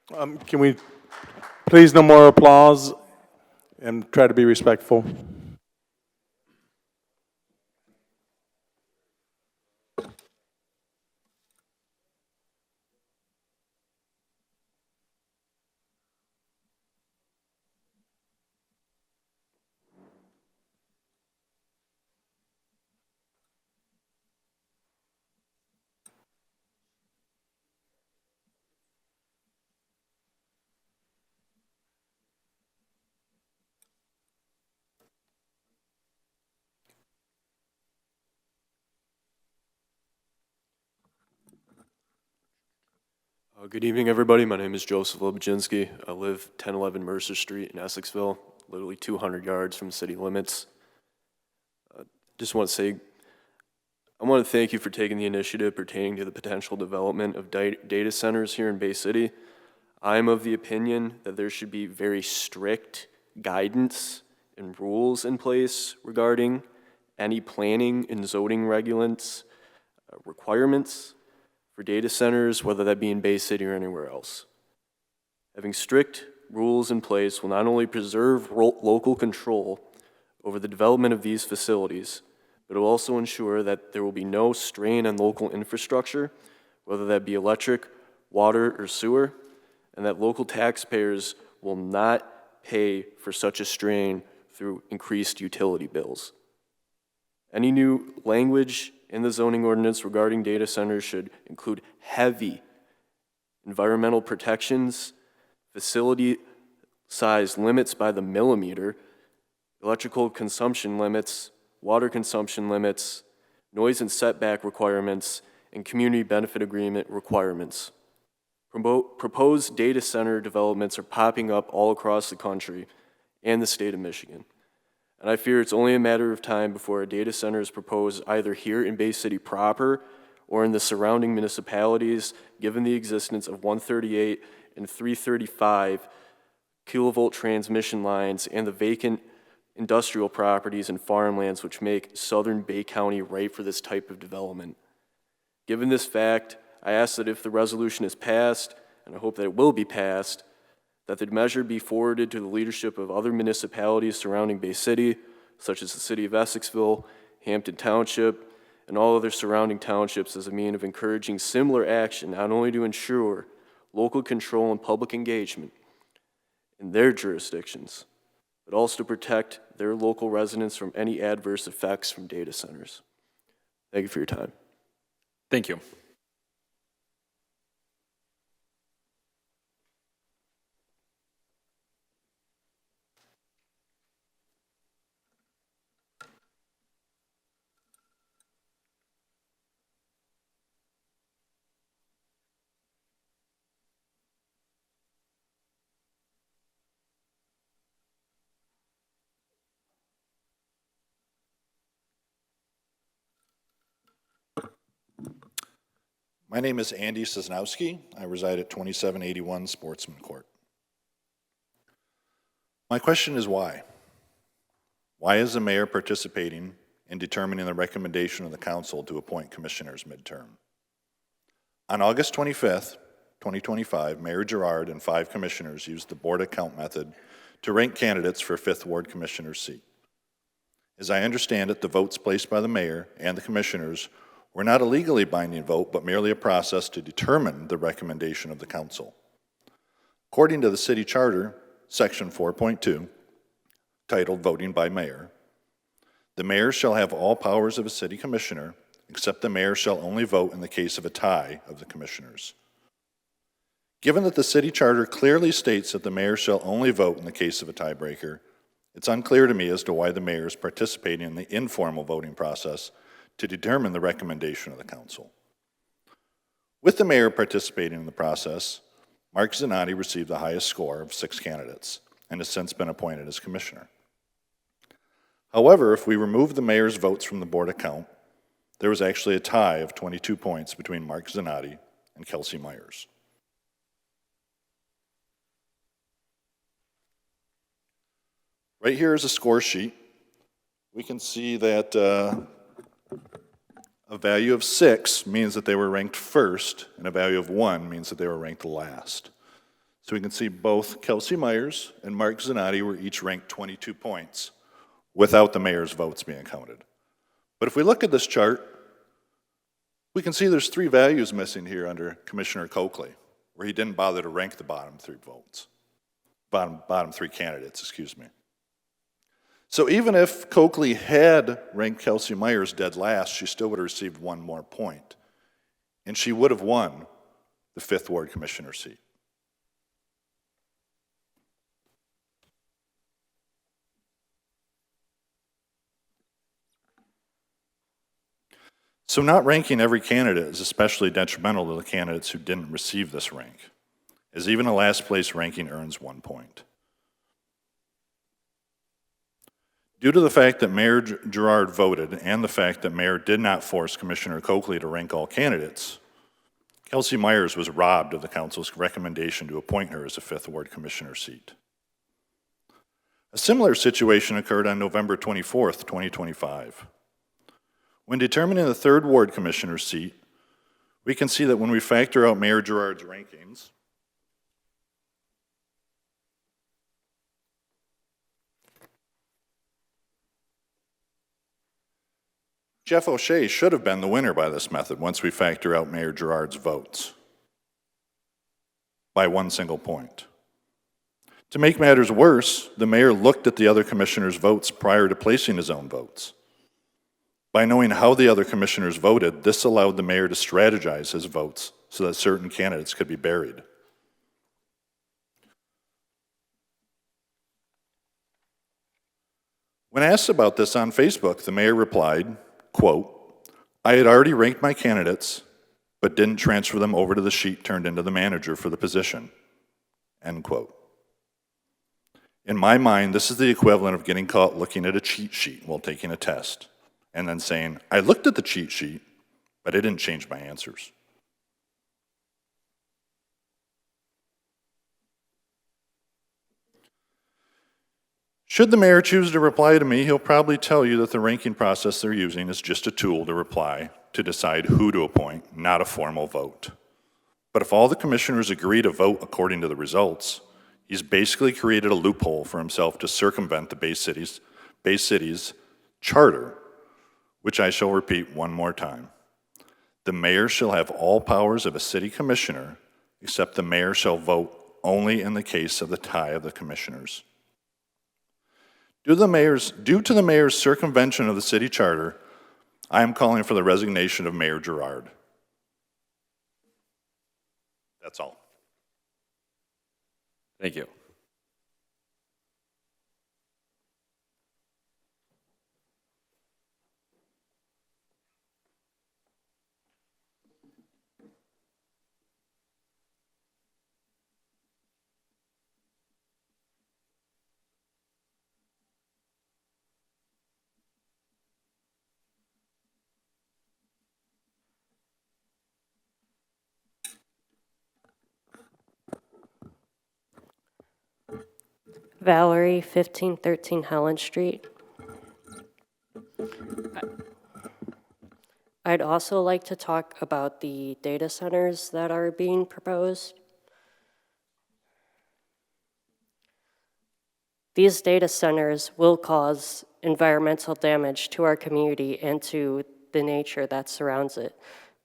Can we please no more applause and try to be respectful? Good evening, everybody. My name is Joseph Lobajinski. I live 1011 Mercer Street in Essexville, literally 200 yards from city limits. Just want to say, I want to thank you for taking the initiative pertaining to the potential development of data centers here in Bay City. I'm of the opinion that there should be very strict guidance and rules in place regarding any planning and zoning requirements for data centers, whether that be in Bay City or anywhere else. Having strict rules in place will not only preserve local control over the development of these facilities, but it will also ensure that there will be no strain on local infrastructure, whether that be electric, water, or sewer, and that local taxpayers will not pay for such a strain through increased utility bills. Any new language in the zoning ordinance regarding data centers should include heavy environmental protections, facility size limits by the millimeter, electrical consumption limits, water consumption limits, noise and setback requirements, and community benefit agreement requirements. Proposed data center developments are popping up all across the country and the state of Michigan. And I fear it's only a matter of time before a data center is proposed either here in Bay City proper or in the surrounding municipalities, given the existence of 138 and 335 kilovolt transmission lines and the vacant industrial properties and farmlands which make southern Bay County ripe for this type of development. Given this fact, I ask that if the resolution is passed, and I hope that it will be passed, that the measure be forwarded to the leadership of other municipalities surrounding Bay City such as the city of Essexville, Hampton Township, and all other surrounding townships as a means of encouraging similar action, not only to ensure local control and public engagement in their jurisdictions, but also to protect their local residents from any adverse effects from data centers. Thank you for your time. Thank you. My name is Andy Cisnowski. I reside at 2781 Sportsman Court. My question is why? Why is the mayor participating in determining the recommendation of the council to appoint commissioners midterm? On August 25th, 2025, Mayor Girard and 5 commissioners used the board account method to rank candidates for 5th Ward Commissioner's seat. As I understand it, the votes placed by the mayor and the commissioners were not a legally binding vote, but merely a process to determine the recommendation of the council. According to the city charter, section 4.2, titled Voting by Mayor, the mayor shall have all powers of a city commissioner, except the mayor shall only vote in the case of a tie of the commissioners. Given that the city charter clearly states that the mayor shall only vote in the case of a tiebreaker, it's unclear to me as to why the mayor is participating in the informal voting process to determine the recommendation of the council. With the mayor participating in the process, Mark Zanotti received the highest score of 6 candidates and has since been appointed as commissioner. However, if we remove the mayor's votes from the board account, there was actually a tie of 22 points between Mark Zanotti and Kelsey Myers. Right here is a score sheet. We can see that a value of 6 means that they were ranked first, and a value of 1 means that they were ranked last. So we can see both Kelsey Myers and Mark Zanotti were each ranked 22 points without the mayor's votes being counted. But if we look at this chart, we can see there's 3 values missing here under Commissioner Coakley, where he didn't bother to rank the bottom 3 votes. Bottom 3 candidates, excuse me. So even if Coakley had ranked Kelsey Myers dead last, she still would have received 1 more point, and she would have won the 5th Ward Commissioner seat. So not ranking every candidate is especially detrimental to the candidates who didn't receive this rank, as even a last place ranking earns 1 point. Due to the fact that Mayor Girard voted and the fact that Mayor did not force Commissioner Coakley to rank all candidates, Kelsey Myers was robbed of the council's recommendation to appoint her as a 5th Ward Commissioner seat. A similar situation occurred on November 24th, 2025. When determining the 3rd Ward Commissioner seat, we can see that when we factor out Mayor Girard's rankings, Jeff O'Shea should have been the winner by this method once we factor out Mayor Girard's votes by 1 single point. To make matters worse, the mayor looked at the other commissioners' votes prior to placing his own votes. By knowing how the other commissioners voted, this allowed the mayor to strategize his votes so that certain candidates could be buried. When asked about this on Facebook, the mayor replied, quote, "I had already ranked my candidates, but didn't transfer them over to the sheet turned into the manager for the position," end quote. In my mind, this is the equivalent of getting caught looking at a cheat sheet while taking a test, and then saying, "I looked at the cheat sheet, but it didn't change my answers." Should the mayor choose to reply to me, he'll probably tell you that the ranking process they're using is just a tool to reply to decide who to appoint, not a formal vote. But if all the commissioners agree to vote according to the results, he's basically created a loophole for himself to circumvent the Bay Bay City's charter, which I shall repeat one more time. The mayor shall have all powers of a city commissioner, except the mayor shall vote only in the case of the tie of the commissioners. Due to the mayor's circumvention of the city charter, I am calling for the resignation of Mayor Girard. That's all. Thank you. Valerie, 1513 Helen Street. I'd also like to talk about the data centers that are being proposed. These data centers will cause environmental damage to our community and to the nature that surrounds it.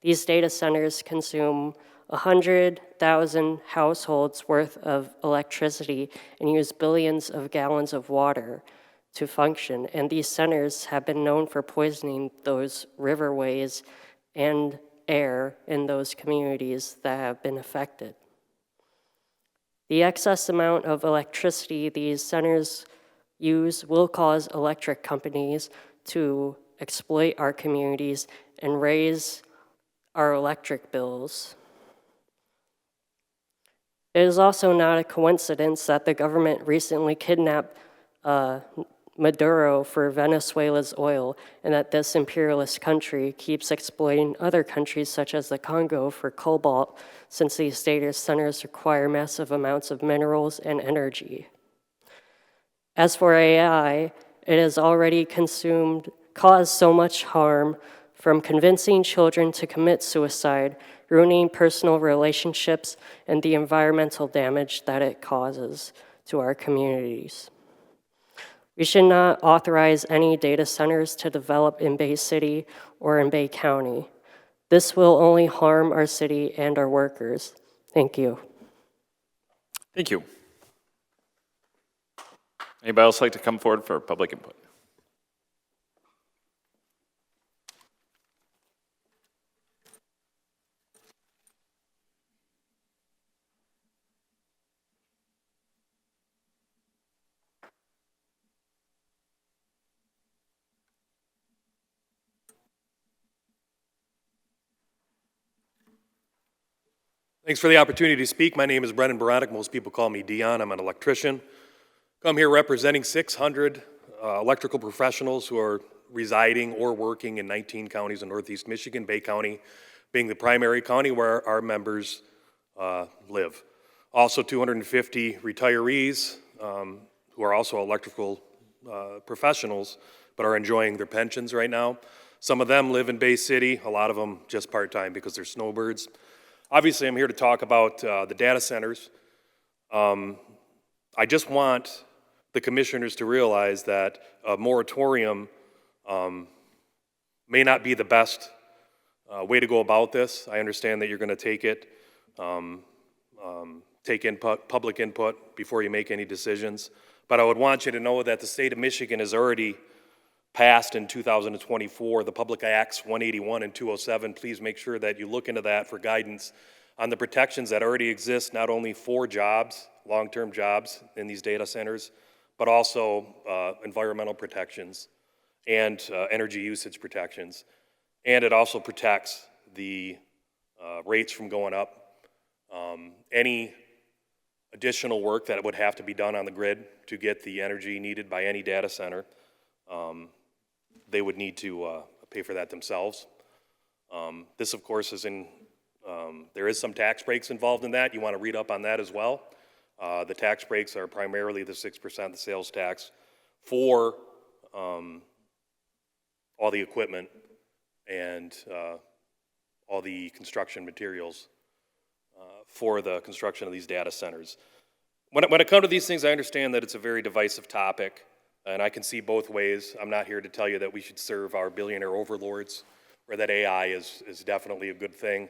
These data centers consume 100,000 households worth of electricity and use billions of gallons of water to function. And these centers have been known for poisoning those riverways and air in those communities that have been affected. The excess amount of electricity these centers use will cause electric companies to exploit our communities and raise our electric bills. It is also not a coincidence that the government recently kidnapped Maduro for Venezuela's oil, and that this imperialist country keeps exploiting other countries such as the Congo for cobalt, since these data centers require massive amounts of minerals and energy. As for AI, it has already caused so much harm, from convincing children to commit suicide, ruining personal relationships, and the environmental damage that it causes to our communities. We should not authorize any data centers to develop in Bay City or in Bay County. This will only harm our city and our workers. Thank you. Thank you. Anybody else like to come forward for public input? Thanks for the opportunity to speak. My name is Brennan Baronic. Most people call me Dion. I'm an electrician. Come here representing 600 electrical professionals who are residing or working in 19 counties in Northeast Michigan, Bay County being the primary county where our members live. Also 250 retirees who are also electrical professionals but are enjoying their pensions right now. Some of them live in Bay City, a lot of them just part-time because they're snowbirds. Obviously, I'm here to talk about the data centers. I just want the commissioners to realize that a moratorium may not be the best way to go about this. I understand that you're going to take it, take input, public input before you make any decisions. But I would want you to know that the state of Michigan has already passed in 2024, the Public Acts 181 and 207. Please make sure that you look into that for guidance on the protections that already exist, not only for jobs, long-term jobs in these data centers, but also environmental protections and energy usage protections. And it also protects the rates from going up. Any additional work that would have to be done on the grid to get the energy needed by any data center, they would need to pay for that themselves. This, of course, is there is some tax breaks involved in that. You want to read up on that as well. The tax breaks are primarily the 6% the sales tax for all the equipment and all the construction materials for the construction of these data centers. When it comes to these things, I understand that it's a very divisive topic. And I can see both ways. I'm not here to tell you that we should serve our billionaire overlords or that AI is definitely a good thing.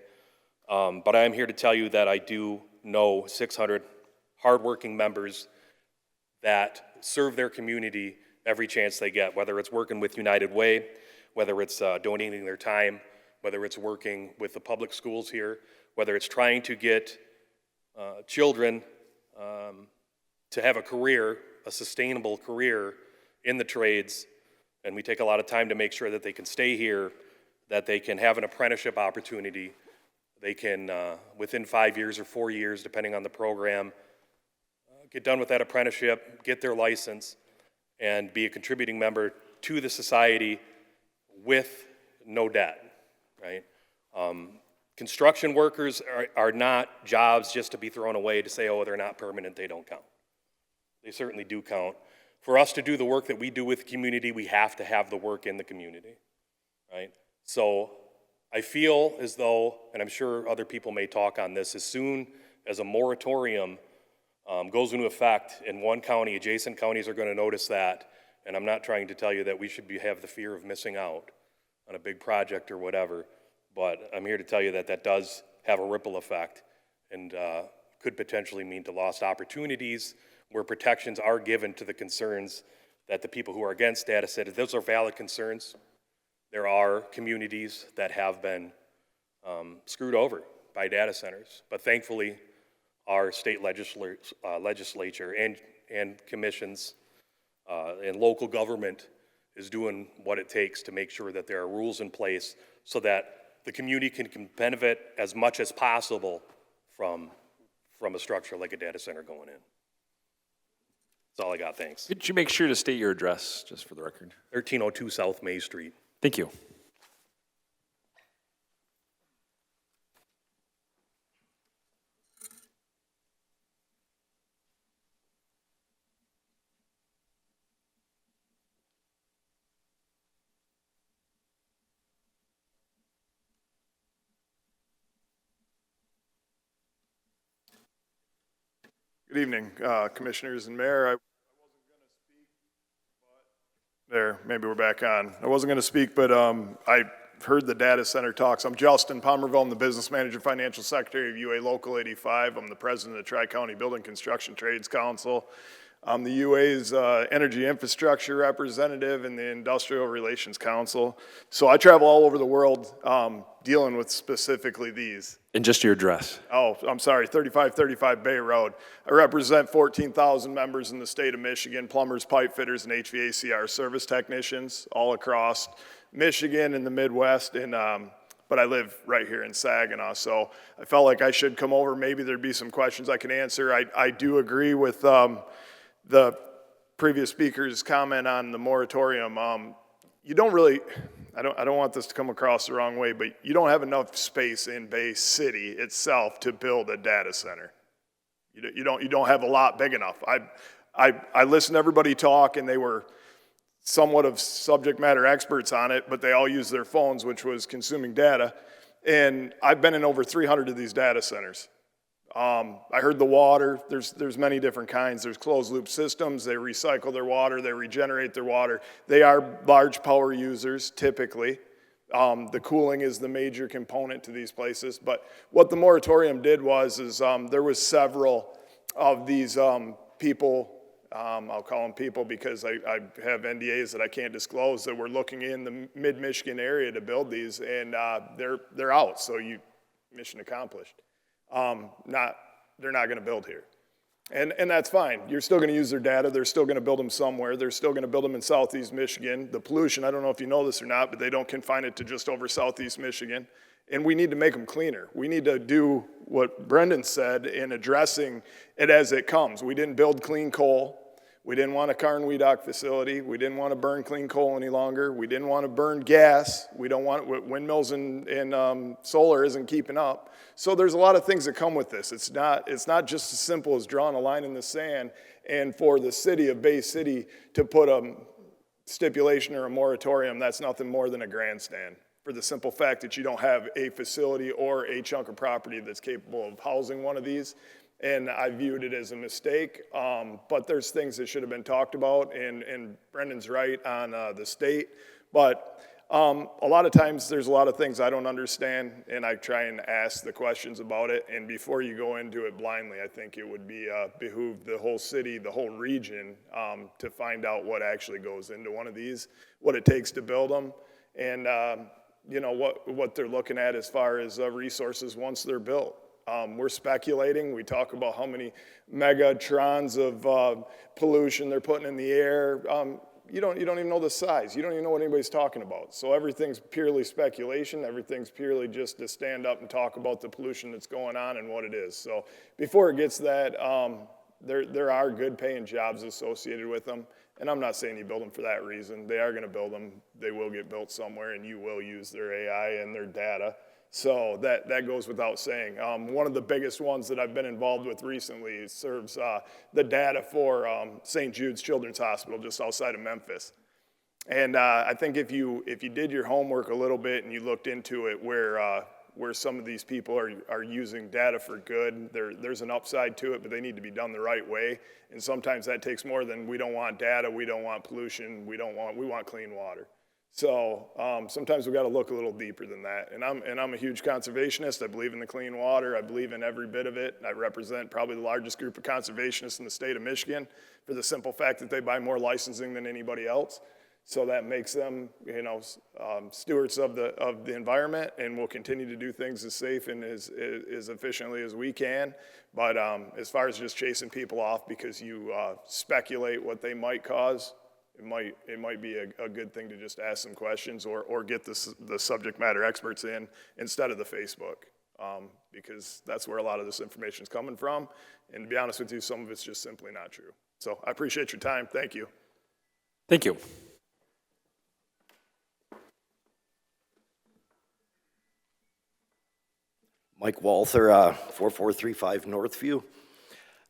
But I am here to tell you that I do know 600 hardworking members that serve their community every chance they get, whether it's working with United Way, whether it's donating their time, whether it's working with the public schools here, whether it's trying to get children to have a career, a sustainable career in the trades, and we take a lot of time to make sure that they can stay here, that they can have an apprenticeship opportunity, they can, within 5 years or 4 years, depending on the program, get done with that apprenticeship, get their license, and be a contributing member to the society with no debt, right? Construction workers are not jobs just to be thrown away to say, oh, they're not permanent, they don't count. They certainly do count. For us to do the work that we do with the community, we have to have the work in the community, right? So I feel as though, and I'm sure other people may talk on this, as soon as a moratorium goes into effect in one county, adjacent counties are going to notice that, and I'm not trying to tell you that we should have the fear of missing out on a big project or whatever, but I'm here to tell you that that does have a ripple effect and could potentially mean to lost opportunities where protections are given to the concerns that the people who are against data centers, those are valid concerns. There are communities that have been screwed over by data centers, but thankfully our state legislature and commissions and local government is doing what it takes to make sure that there are rules in place so that the community can benefit as much as possible from a structure like a data center going in. That's all I got, thanks. Could you make sure to state your address, just for the record? 1302 South May Street. Thank you. Good evening, Commissioners and Mayor. I wasn't going to speak, but there, maybe we're back on. I wasn't going to speak, but I heard the data center talks. I'm Justin Pomerville. I'm the Business Manager, Financial Secretary of UA Local 85. I'm the President of the Tri-County Building Construction Trades Council. I'm the UA's Energy Infrastructure Representative and the Industrial Relations Council. So I travel all over the world dealing with specifically these. And just your address. Oh, I'm sorry, 3535 Bay Road. I represent 14,000 members in the state of Michigan, plumbers, pipe fitters, and HVACR service technicians all across Michigan and the Midwest, and but I live right here in Saginaw, so I felt like I should come over. Maybe there'd be some questions I could answer. I do agree with the previous speaker's comment on the moratorium. You don't really, I don't want this to come across the wrong way, but you don't have enough space in Bay City itself to build a data center. You don't have a lot big enough. I listened to everybody talk, and they were somewhat of subject matter experts on it, but they all used their phones, which was consuming data. And I've been in over 300 of these data centers. I heard the water, there's many different kinds. There's closed loop systems, they recycle their water, they regenerate their water. They are large power users, typically. The cooling is the major component to these places. But what the moratorium did was there was several of these people, I'll call them people because I have NDAs that I can't disclose, that were looking in the mid-Michigan area to build these, and they're out, so mission accomplished. They're not going to build here. And that's fine. You're still going to use their data. They're still going to build them somewhere. They're still going to build them in Southeast Michigan. The pollution, I don't know if you know this or not, but they don't confine it to just over Southeast Michigan. And we need to make them cleaner. We need to do what Brendan said in addressing it as it comes. We didn't build clean coal. We didn't want a Carn-Weedock facility. We didn't want to burn clean coal any longer. We didn't want to burn gas. We don't want windmills and solar isn't keeping up. So there's a lot of things that come with this. It's not just as simple as drawing a line in the sand and for the city of Bay City to put a stipulation or a moratorium. That's nothing more than a grandstand for the simple fact that you don't have a facility or a chunk of property that's capable of housing one of these. and I viewed it as a mistake. But there's things that should have been talked about, and Brendan's right on the state. But a lot of times there's a lot of things I don't understand, and I try and ask the questions about it. And before you go into it blindly, I think it would be behoove the whole city, the whole region, to find out what actually goes into one of these, what it takes to build them, and you know what they're looking at as far as resources once they're built. We're speculating. We talk about how many megatrons of pollution they're putting in the air. You don't even know the size. You don't even know what anybody's talking about. So everything's purely speculation. Everything's purely just to stand up and talk about the pollution that's going on and what it is. So before it gets that, there are good paying jobs associated with them. And I'm not saying you build them for that reason. They are going to build them. They will get built somewhere, and you will use their AI and their data. So that goes without saying. One of the biggest ones that I've been involved with recently serves the data for St. Jude's Children's Hospital just outside of Memphis. And I think if you did your homework a little bit and you looked into it where some of these people are using data for good, there's an upside to it, but they need to be done the right way. And sometimes that takes more than we don't want data, we don't want pollution, we want clean water. So sometimes we've got to look a little deeper than that. And I'm a huge conservationist. I believe in the clean water. I believe in every bit of it. I represent probably the largest group of conservationists in the state of Michigan for the simple fact that they buy more licensing than anybody else. So that makes them, stewards of the environment, and we'll continue to do things as safe and as efficiently as we can. But as far as just chasing people off because you speculate what they might cause, it might be a good thing to just ask some questions or get the subject matter experts in instead of the Facebook, because that's where a lot of this information is coming from. And to be honest with you, some of it's just simply not true. So I appreciate your time. Thank you. Thank you. Mike Walther, 4435 Northview.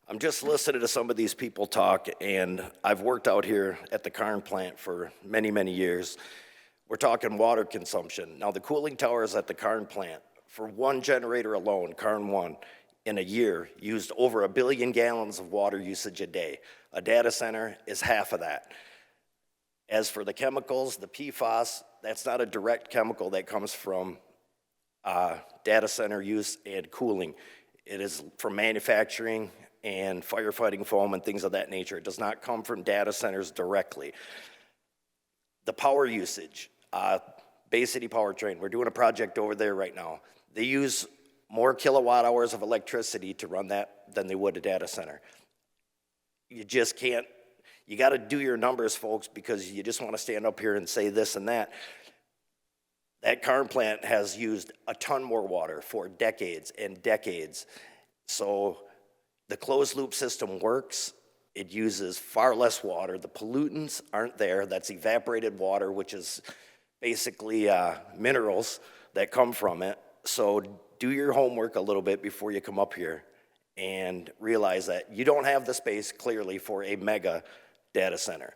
I'm just listening to some of these people talk, and I've worked out here at the Karn plant for many, many years. We're talking water consumption. Now, the cooling towers at the Karn plant, for one generator alone, Karn 1, in a year, used over 1 billion gallons of water usage a day. A data center is half of that. As for the chemicals, the PFAS, that's not a direct chemical that comes from data center use and cooling. It is from manufacturing and firefighting foam and things of that nature. It does not come from data centers directly. The power usage, Bay City Powertrain, we're doing a project over there right now. They use more kilowatt hours of electricity to run that than they would a data center. You just can't, you gotta do your numbers, folks, because you just wanna stand up here and say this and that. That Karn plant has used a ton more water for decades and decades. So the closed loop system works. It uses far less water. The pollutants aren't there. That's evaporated water, which is basically minerals that come from it. So do your homework a little bit before you come up here and realize that you don't have the space clearly for a mega data center.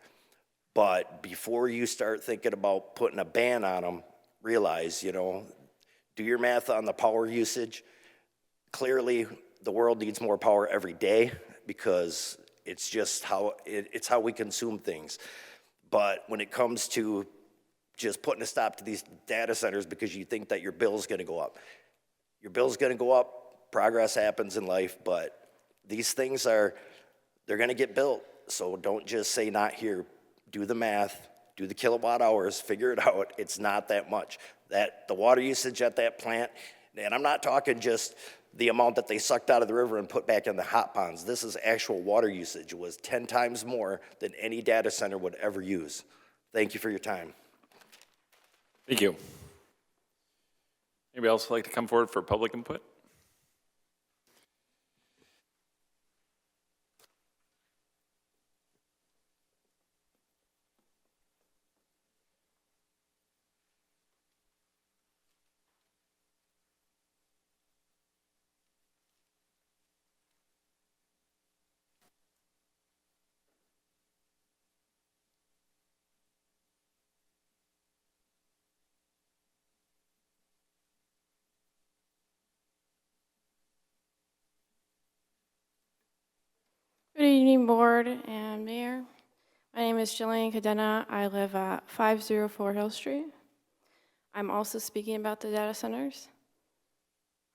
But before you start thinking about putting a ban on them, realize, do your math on the power usage. Clearly, the world needs more power every day because it's just it's how we consume things. But when it comes to just putting a stop to these data centers because you think that your bill's gonna go up, your bill's gonna go up, progress happens in life, but these things they're gonna get built. So don't just say not here, do the math, do the kilowatt hours, figure it out. It's not that much. The water usage at that plant, and I'm not talking just the amount that they sucked out of the river and put back in the hot ponds. This is actual water usage. It was 10 times more than any data center would ever use. Thank you for your time. Thank you. Anybody else like to come forward for public input? evening, Board and Mayor. My name is Jillian Cadena. I live at 504 Hill Street. I'm also speaking about the data centers.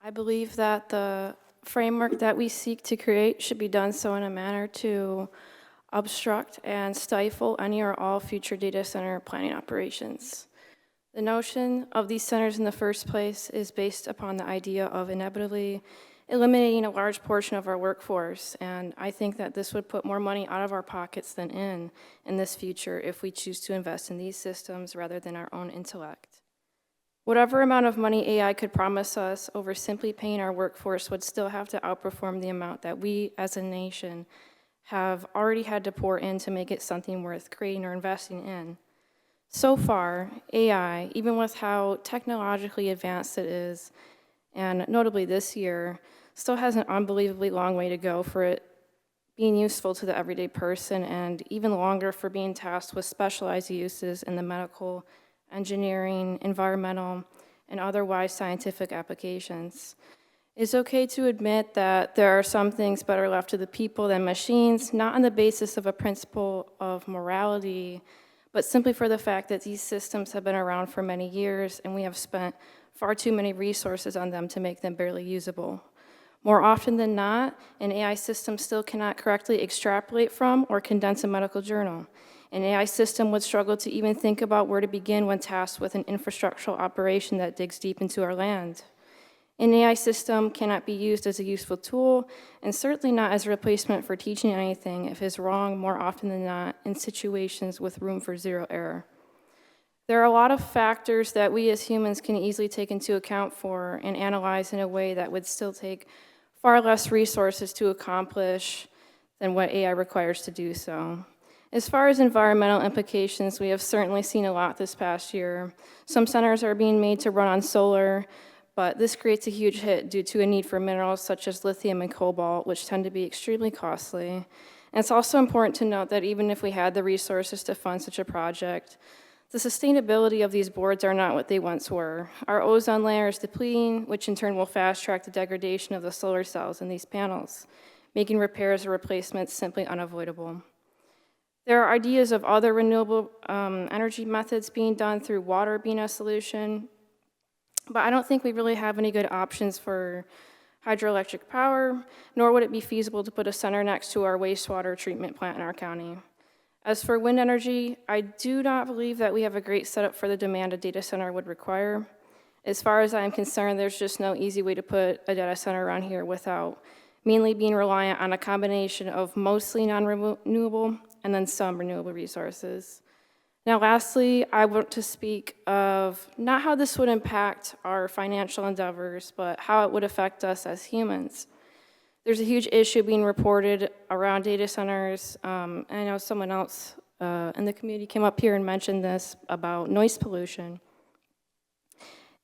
I believe that the framework that we seek to create should be done so in a manner to obstruct and stifle any or all future data center planning operations. The notion of these centers in the first place is based upon the idea of inevitably eliminating a large portion of our workforce, and I think that this would put more money out of our pockets than in this future if we choose to invest in these systems rather than our own intellect. Whatever amount of money AI could promise us over simply paying our workforce would still have to outperform the amount that we as a nation have already had to pour in to make it something worth creating or investing in. So far, AI, even with how technologically advanced it is, and notably this year, still has an unbelievably long way to go for it being useful to the everyday person, and even longer for being tasked with specialized uses in the medical, engineering, environmental, and otherwise scientific applications. It's okay to admit that there are some things better left to the people than machines, not on the basis of a principle of morality, but simply for the fact that these systems have been around for many years and we have spent far too many resources on them to make them barely usable. More often than not, an AI system still cannot correctly extrapolate from or condense a medical journal. An AI system would struggle to even think about where to begin when tasked with an infrastructural operation that digs deep into our land. An AI system cannot be used as a useful tool, and certainly not as a replacement for teaching anything if it's wrong more often than not in situations with room for zero error. There are a lot of factors that we as humans can easily take into account for and analyze in a way that would still take far less resources to accomplish than what AI requires to do so. As far as environmental implications, we have certainly seen a lot this past year. Some centers are being made to run on solar, but this creates a huge hit due to a need for minerals such as lithium and cobalt, which tend to be extremely costly. And it's also important to note that even if we had the resources to fund such a project, the sustainability of these boards are not what they once were. Our ozone layer is depleting, which in turn will fast-track the degradation of the solar cells in these panels, making repairs or replacements simply unavoidable. There are ideas of other renewable energy methods being done through water being a solution, but I don't think we really have any good options for hydroelectric power, nor would it be feasible to put a center next to our wastewater treatment plant in our county. As for wind energy, I do not believe that we have a great setup for the demand a data center would require. As far as I am concerned, there's just no easy way to put a data center around here without mainly being reliant on a combination of mostly non-renewable and then some renewable resources. Now, lastly, I want to speak of not how this would impact our financial endeavors, but how it would affect us as humans. There's a huge issue being reported around data centers. And I know someone else in the community came up here and mentioned this about noise pollution.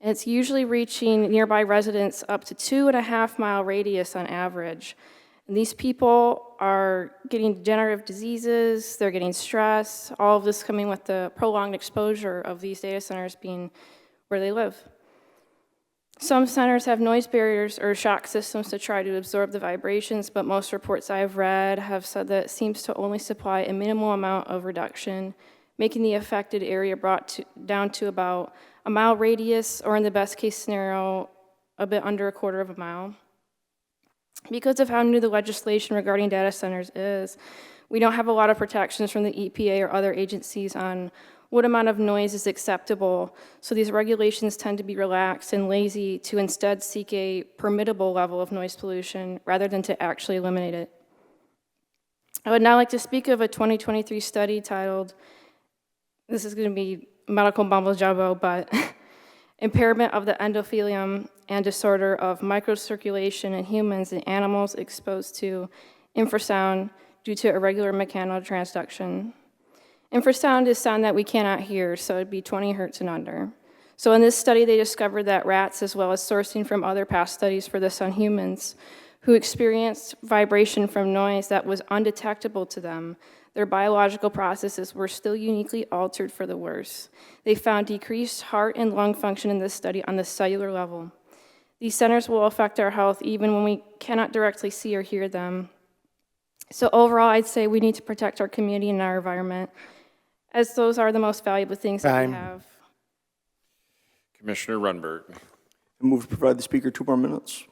And it's usually reaching nearby residents up to 2.5-mile radius on average. And these people are getting degenerative diseases, they're getting stress, all of this coming with the prolonged exposure of these data centers being where they live. Some centers have noise barriers or shock systems to try to absorb the vibrations, but most reports I've read have said that it seems to only supply a minimal amount of reduction, making the affected area down to about a mile radius, or in the best case scenario, a bit under 1/4 mile. Because of how new the legislation regarding data centers is, we don't have a lot of protections from the EPA or other agencies on what amount of noise is acceptable, so these regulations tend to be relaxed and lazy to instead seek a permittable level of noise pollution rather than to actually eliminate it. I would now like to speak of a 2023 study titled, this is going to be medical mumbo jumbo, but impairment of the endothelium and disorder of microcirculation in humans and animals exposed to infrasound due to irregular mechanical transduction. Infrasound is sound that we cannot hear, so it'd be 20 hertz and under. So in this study, they discovered that rats, as well as sourcing from other past studies for this on humans, who experienced vibration from noise that was undetectable to them, their biological processes were still uniquely altered for the worse. They found decreased heart and lung function in this study on the cellular level. These centers will affect our health even when we cannot directly see or hear them. So overall, I'd say we need to protect our community and our environment, as those are the most valuable things that we have. Commissioner Runberg. I move to provide the speaker 2 more minutes.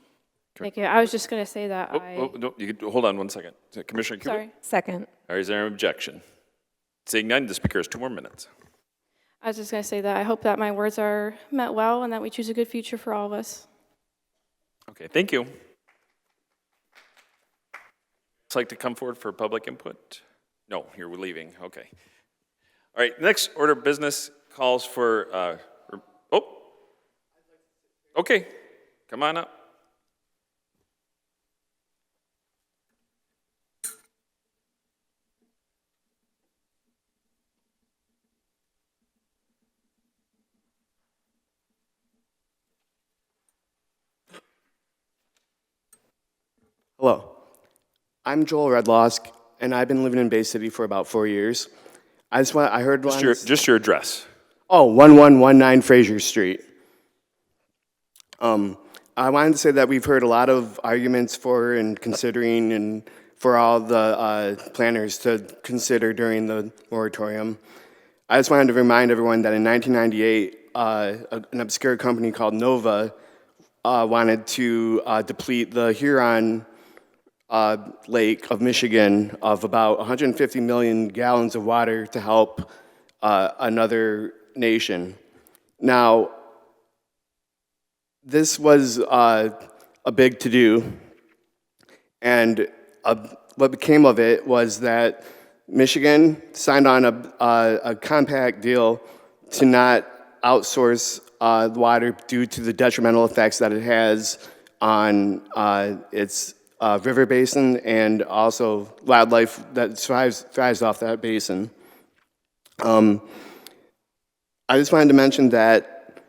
Thank you. I was just going to say that No, hold on 1 second. Commissioner Cubit? Sorry. Second. All right, is there an objection? Seeing none, the speaker has 2 more minutes. I was just going to say that I hope that my words are met well and that we choose a good future for all of us. Okay, thank you. Would like to come forward for public input? No, here we're leaving. Okay. All right, next order of business calls for, okay, come on up. Hello, I'm Joel Redlosk, and I've been living in Bay City for about 4 years. I heard just your address. Oh, 1119 Fraser Street. I wanted to say that we've heard a lot of arguments for and considering and for all the planners to consider during the moratorium. I just wanted to remind everyone that in 1998, an obscure company called Nova wanted to deplete the Huron Lake of Michigan of about 150 million gallons of water to help another nation. Now, this was a big to-do, and what became of it was that Michigan signed on a compact deal to not outsource the water due to the detrimental effects that it has on its river basin and also wildlife that thrives off that basin. I just wanted to mention that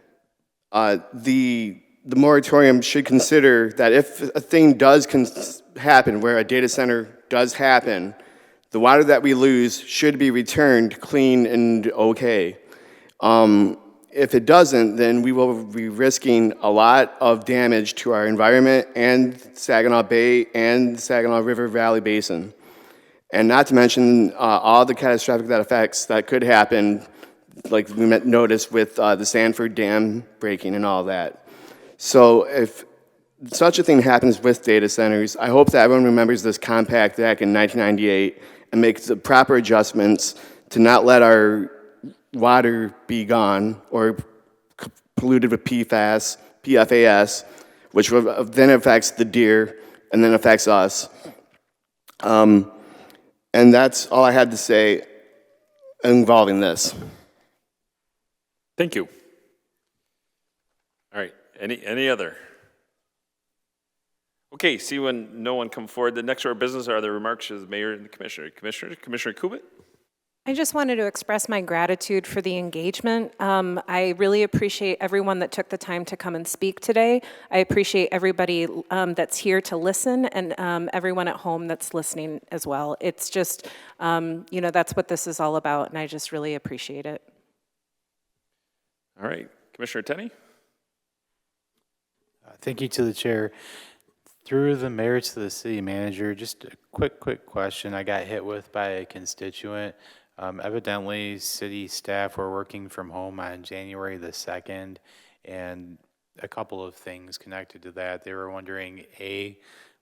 the moratorium should consider that if a thing does happen, where a data center does happen, the water that we lose should be returned clean and okay. If it doesn't, then we will be risking a lot of damage to our environment and Saginaw Bay and Saginaw River Valley Basin. And not to mention all the catastrophic effects that could happen, like we noticed with the Sanford Dam breaking and all that. So if such a thing happens with data centers, I hope that everyone remembers this compact back in 1998 and makes the proper adjustments to not let our water be gone or polluted with PFAS, which then affects the deer and then affects us. And that's all I had to say involving this. Thank you. All right, any other? Okay, see when no one come forward. The next order of business are the remarks of the mayor and the commissioner. Commissioner Kubit? I just wanted to express my gratitude for the engagement. I really appreciate everyone that took the time to come and speak today. I appreciate everybody that's here to listen and everyone at home that's listening as well. It's just, that's what this is all about, and I just really appreciate it. All right, Commissioner Tenney? Thank you to the chair. Through the mayor to the city manager, just a quick question I got hit with by a constituent. Evidently, city staff were working from home on January the 2nd, and a couple of things connected to that. They were wondering, A,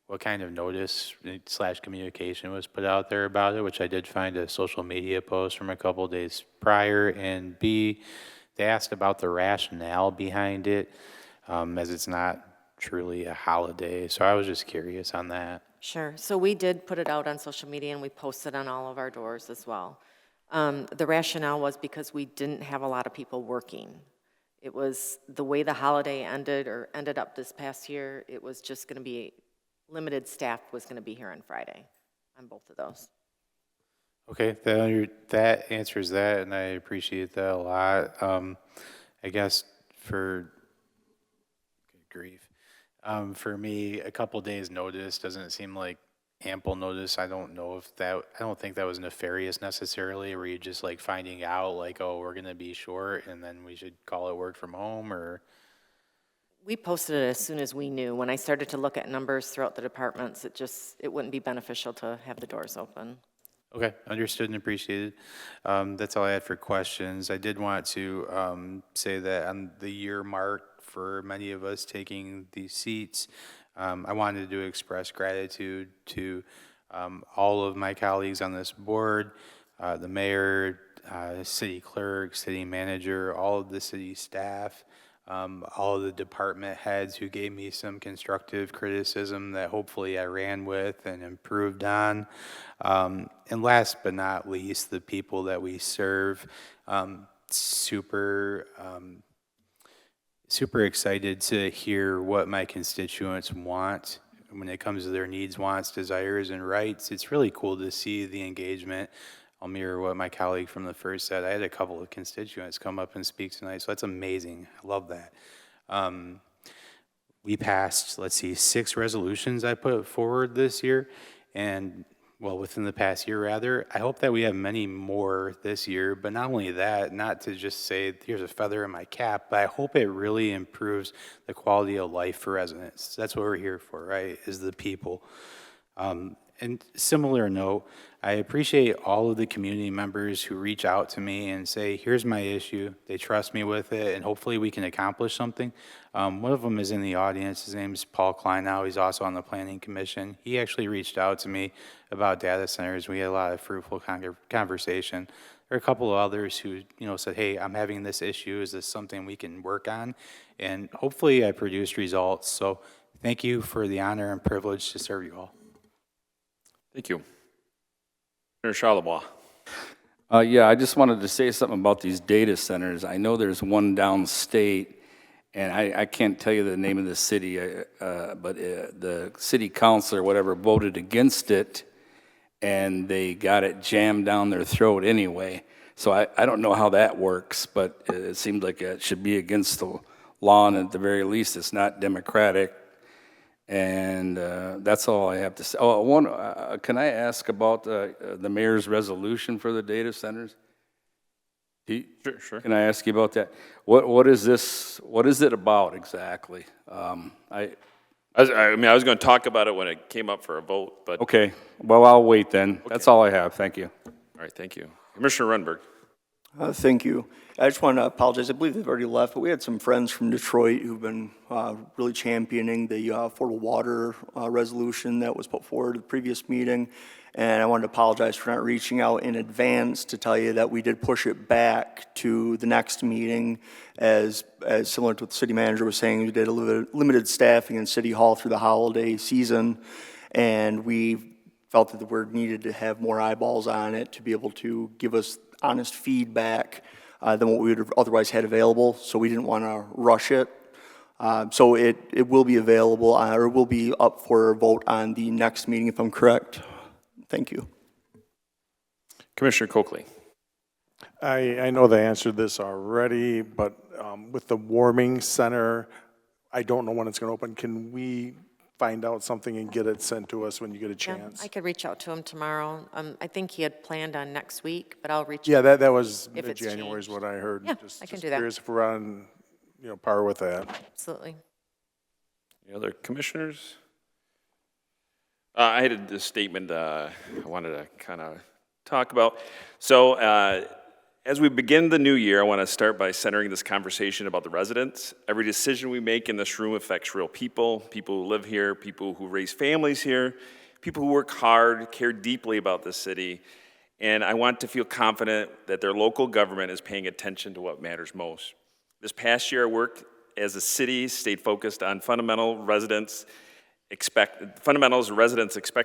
what kind of notice / communication was put out there about it, which I did find a social media post from a couple days prior, and B, they asked about the rationale behind it, as it's not truly a holiday. So I was just curious on that. Sure. So we did put it out on social media and we posted on all of our doors as well. The rationale was because we didn't have a lot of people working. It was the way the holiday ended up this past year. It was just going to be limited staff was going to be here on Friday on both of those. Okay, that answers that, and I appreciate that a lot. I guess for for me, a couple days notice doesn't seem like ample notice. I don't think that was nefarious necessarily. Were you just like finding out like, oh, we're gonna be short and then we should call it work from home, or? We posted it as soon as we knew. When I started to look at numbers throughout the departments, it wouldn't be beneficial to have the doors open. Okay, understood and appreciated. That's all I had for questions. I did want to say that on the year mark for many of us taking these seats, I wanted to express gratitude to all of my colleagues on this board, the mayor, city clerk, city manager, all of the city staff, all of the department heads who gave me some constructive criticism that hopefully I ran with and improved on. And last but not least, the people that we serve. Super excited to hear what my constituents want when it comes to their needs, wants, desires, and rights. It's really cool to see the engagement. I'll mirror what my colleague from the first said. I had a couple of constituents come up and speak tonight, so that's amazing. I love that. We passed, 6 resolutions I put forward this year, and within the past year rather. I hope that we have many more this year, but not only that, not to just say, here's a feather in my cap, but I hope it really improves the quality of life for residents. That's what we're here for, right, is the people. And similar note, I appreciate all of the community members who reach out to me and say, here's my issue. They trust me with it, and hopefully we can accomplish something. One of them is in the audience. His name's Paul Kleinow. He's also on the Planning Commission. He actually reached out to me about data centers. We had a lot of fruitful conversation. There are a couple of others who said, hey, I'm having this issue. Is this something we can work on? And hopefully I produced results. So thank you for the honor and privilege to serve you all. Thank you. Senator Charlebois. Yeah, I just wanted to say something about these data centers. I know there's one downstate, and I can't tell you the name of the city, but the city council or whatever voted against it, and they got it jammed down their throat anyway. So I don't know how that works, but it seems like it should be against the law, and at the very least, it's not democratic. And that's all I have to say. Oh, can I ask about the mayor's resolution for the data centers? Sure. Can I ask you about that? What is this? What is it about exactly? I was going to talk about it when it came up for a vote, but okay. Well, I'll wait then. Okay. That's all I have. Thank you. All right. Thank you, Commissioner Renberg. Thank you. I just want to apologize. I believe they've already left, but we had some friends from Detroit who've been really championing the affordable water resolution that was put forward at the previous meeting. And I wanted to apologize for not reaching out in advance to tell you that we did push it back to the next meeting as similar to what the city manager was saying. We did a limited staffing in City Hall through the holiday season, and we felt that the word needed to have more eyeballs on it to be able to give us honest feedback than what we would have otherwise had available, so we didn't want to rush it. So it will be available, or will be up for a vote on the next meeting, if I'm correct. Thank you. Commissioner Coakley. I know they answered this already, but with the warming center, I don't know when it's going to open. Can we find out something and get it sent to us when you get a chance? Yeah, I could reach out to him tomorrow. I think he had planned on next week, but I'll reach Yeah, out. that was if it's mid-January is what I heard. Yeah, just, I can just do that. curious if we're on par with that. Absolutely. Any other commissioners? I had a statement I wanted to kind of talk about. So as we begin the new year, I want to start by centering this conversation about the residents. Every decision we make in this room affects real people, people who live here, people who raise families here, people who work hard, care deeply about this city, and I want to feel confident that their local government is paying attention to what matters most. This past year, I worked as a city, stayed focused on fundamentals residents expect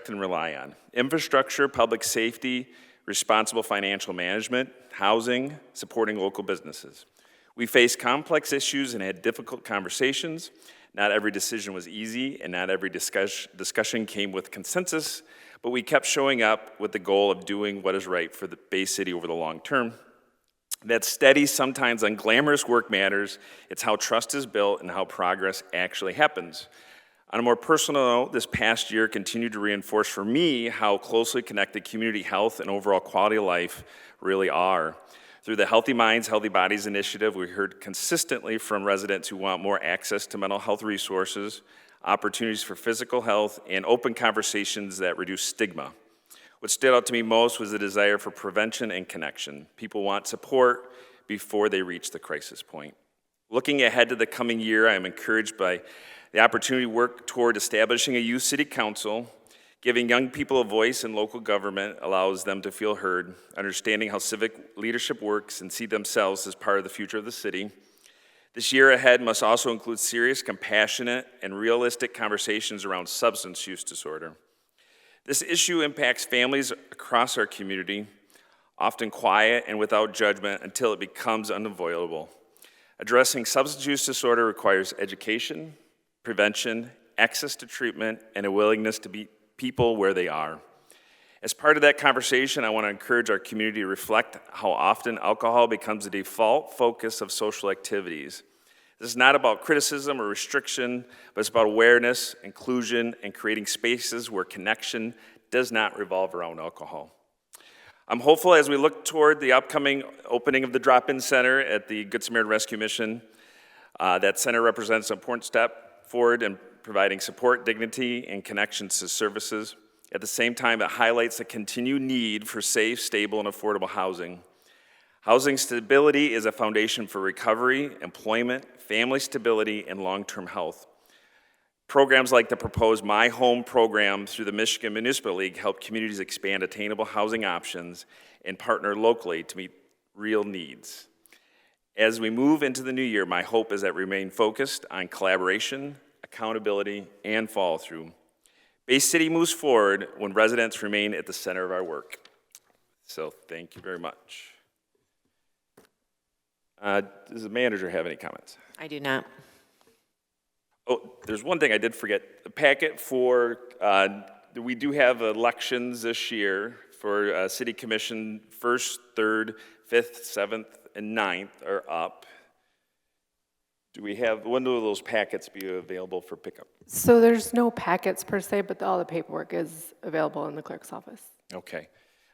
and rely on. Infrastructure, public safety, responsible financial management, housing, supporting local businesses. We faced complex issues and had difficult conversations. Not every decision was easy, and not every discussion came with consensus, but we kept showing up with the goal of doing what is right for the Bay City over the long term. That steady, sometimes unglamorous work matters. It's how trust is built and how progress actually happens. On a more personal note, this past year continued to reinforce for me how closely connected community health and overall quality of life really are. Through the Healthy Minds, Healthy Bodies initiative, we heard consistently from residents who want more access to mental health resources, opportunities for physical health, and open conversations that reduce stigma. What stood out to me most was the desire for prevention and connection. People want support before they reach the crisis point. Looking ahead to the coming year, I am encouraged by the opportunity to work toward establishing a youth city council. Giving young people a voice in local government allows them to feel heard, understanding how civic leadership works and see themselves as part of the future of the city. This year ahead must also include serious, compassionate, and realistic conversations around substance use disorder. This issue impacts families across our community, often quiet and without judgment until it becomes unavoidable. Addressing substance use disorder requires education, prevention, access to treatment, and a willingness to meet people where they are. As part of that conversation, I want to encourage our community to reflect how often alcohol becomes the default focus of social activities. This is not about criticism or restriction, but it's about awareness, inclusion, and creating spaces where connection does not revolve around alcohol. I'm hopeful as we look toward the upcoming opening of the drop-in center at the Good Samaritan Rescue Mission. That center represents an important step forward in providing support, dignity, and connections to services. At the same time, it highlights the continued need for safe, stable, and affordable housing. Housing stability is a foundation for recovery, employment, family stability, and long-term health. Programs like the proposed My Home program through the Michigan Municipal League help communities expand attainable housing options and partner locally to meet real needs. As we move into the new year, my hope is that we remain focused on collaboration, accountability, and follow-through. Bay City moves forward when residents remain at the center of our work. So thank you very much. Does the manager have any comments? I do not. Oh, there's one thing I did forget. The packet for, we do have elections this year for City Commission. 1st, 3rd, 5th, 7th, and 9th are up. Do we have, when will those packets be available for pickup? So there's no packets per se, but all the paperwork is available in the clerk's office. Okay.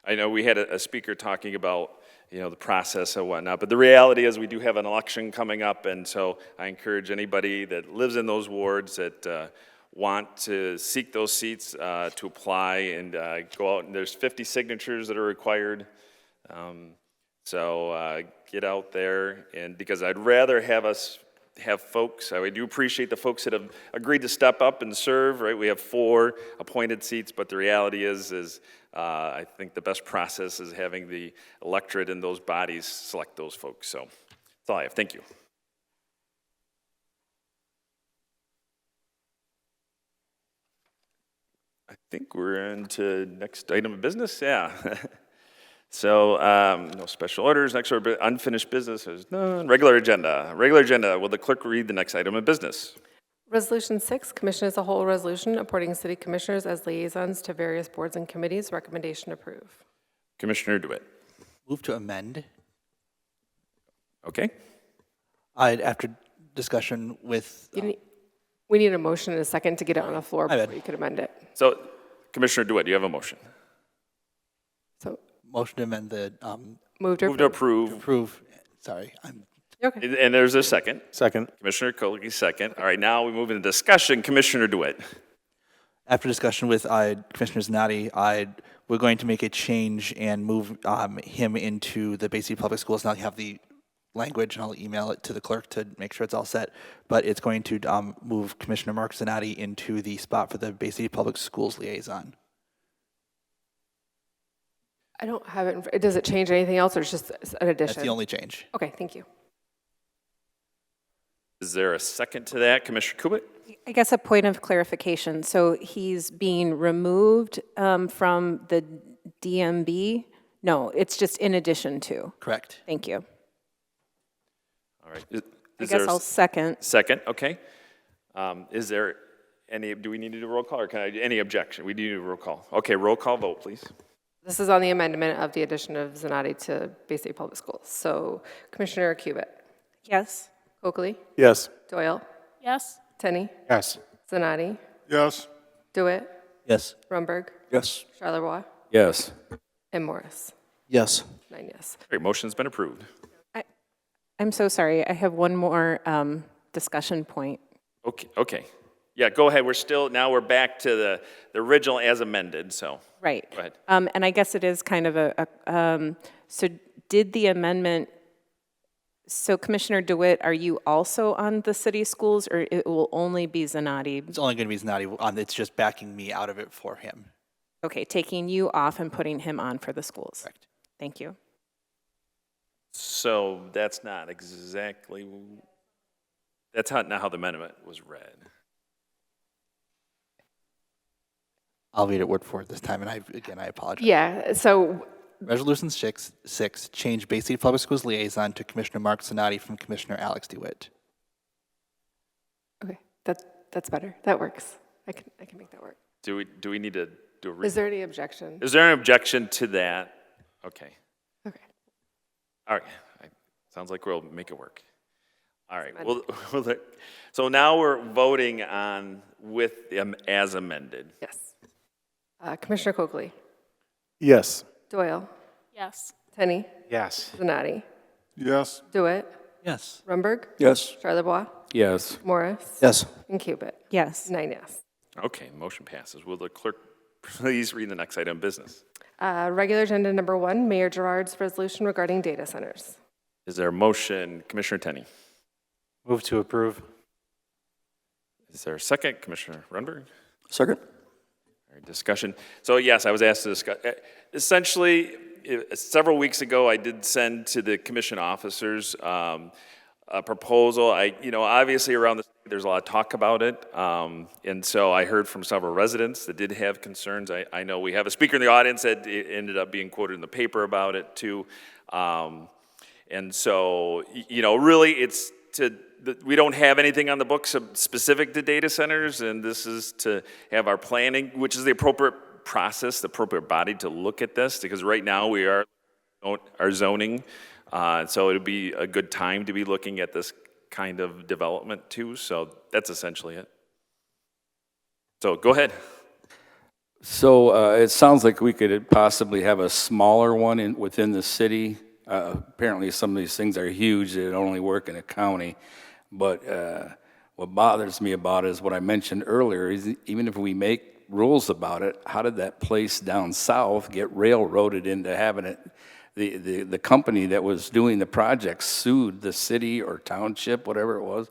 I know we had a speaker talking about, the process and whatnot, but the reality is we do have an election coming up, and so I encourage anybody that lives in those wards that want to seek those seats to apply and go out. And there's 50 signatures that are required. So get out there, and because I'd rather have folks, I do appreciate the folks that have agreed to step up and serve, right? We have 4 appointed seats, but the reality is I think the best process is having the electorate and those bodies select those folks. So that's all I have. Thank you. I think we're into next item of business. Yeah. So no special orders. Next order, unfinished business. There's none. Regular agenda. Regular agenda. Will the clerk read the next item of business? Resolution 6, Commission as a whole resolution appointing city commissioners as liaisons to various boards and committees. Recommendation approved. Commissioner DeWitt. Move to amend. Okay. After discussion with. We need a motion and a second to get it on the floor before you could amend it. So, Commissioner DeWitt, do you have a motion? So. Motion to amend the. Move to approve. Approve. Sorry, I'm. Okay. And there's a second. Second. Commissioner Kolke, second. All right, now we move into discussion. Commissioner DeWitt. After discussion with Commissioner Zanotti, we're going to make a change and move him into the Bay City Public Schools. Now you have the language, and I'll email it to the clerk to make sure it's all set. But it's going to move Commissioner Mark Zanotti into the spot for the Bay City Public Schools liaison. I don't have it. Does it change anything else, or it's just an addition? That's the only change. Okay, thank you. Is there a second to that? Commissioner Kubik? I guess a point of clarification. So he's being removed from the DMB? No, it's just in addition to. Correct. Thank you. All right. I guess I'll second. Second, okay. Is there any, do we need to do a roll call, or any objection? We do need a roll call. Okay, roll call vote, please. This is on the amendment of the addition of Zanotti to Bay State Public Schools. So Commissioner Kubik. Yes. Oakley. Yes. Doyle. Yes. Tenney. Yes. Zanotti. Yes. DeWitt. Yes. Rumberg. Yes. Charleroi. Yes. And Morris. Yes. 9 yes. Great, motion's been approved. I'm so sorry, I have one more discussion point. Okay. Yeah, go ahead. Now we're back to the original as amended, so. Right. Go ahead. And I guess it is kind of so did the amendment, so Commissioner DeWitt, are you also on the city schools, or it will only be Zanotti? It's only going to be Zanati. It's just backing me out of it for him. Okay, taking you off and putting him on for the schools. Correct. Thank you. So that's not exactly, that's not how the amendment was read. I'll read it word for word this time, and I apologize. Yeah, so Resolution 6, change Bay City Public Schools liaison to Commissioner Mark Zanati from Commissioner Alex DeWitt. okay, that's better. That works. I can make that work. Do we need to do a Is there any objection? Is there an objection to that? Okay. Okay. All right. Sounds like we'll make it work. All right. So now we're voting on with them as amended. Yes. Commissioner Coakley, Yes. Doyle, Yes. Tenney, Yes. Zanati, Yes. DeWitt, Yes. Rumberg, Yes. Charlebois, Yes. Morris, Yes. and Cubit. Yes. 9 yes. Okay, motion passes. Will the clerk please read the next item of business? Regular agenda number 1, Mayor Gerard's resolution regarding data centers. Is there a motion? Commissioner Tenney. Move to approve. Is there a second? Commissioner Runberg? Second. All right, discussion. So yes, I was asked to discuss. Essentially, several weeks ago, I did send to the commission officers a proposal. Obviously around the state, there's a lot of talk about it. And so I heard from several residents that did have concerns. I know we have a speaker in the audience that ended up being quoted in the paper about it too. And so, really it's we don't have anything on the books specific to data centers, and this is to have our planning, which is the appropriate process, the appropriate body to look at this, because right now we are our zoning, so it would be a good time to be looking at this kind of development too, so that's essentially it. So go ahead. So it sounds like we could possibly have a smaller one within the city. Apparently some of these things are huge, they only work in a county. But what bothers me about it is what I mentioned earlier, is even if we make rules about it, how did that place down south get railroaded into having it? The company that was doing the project sued the city or township, whatever it was.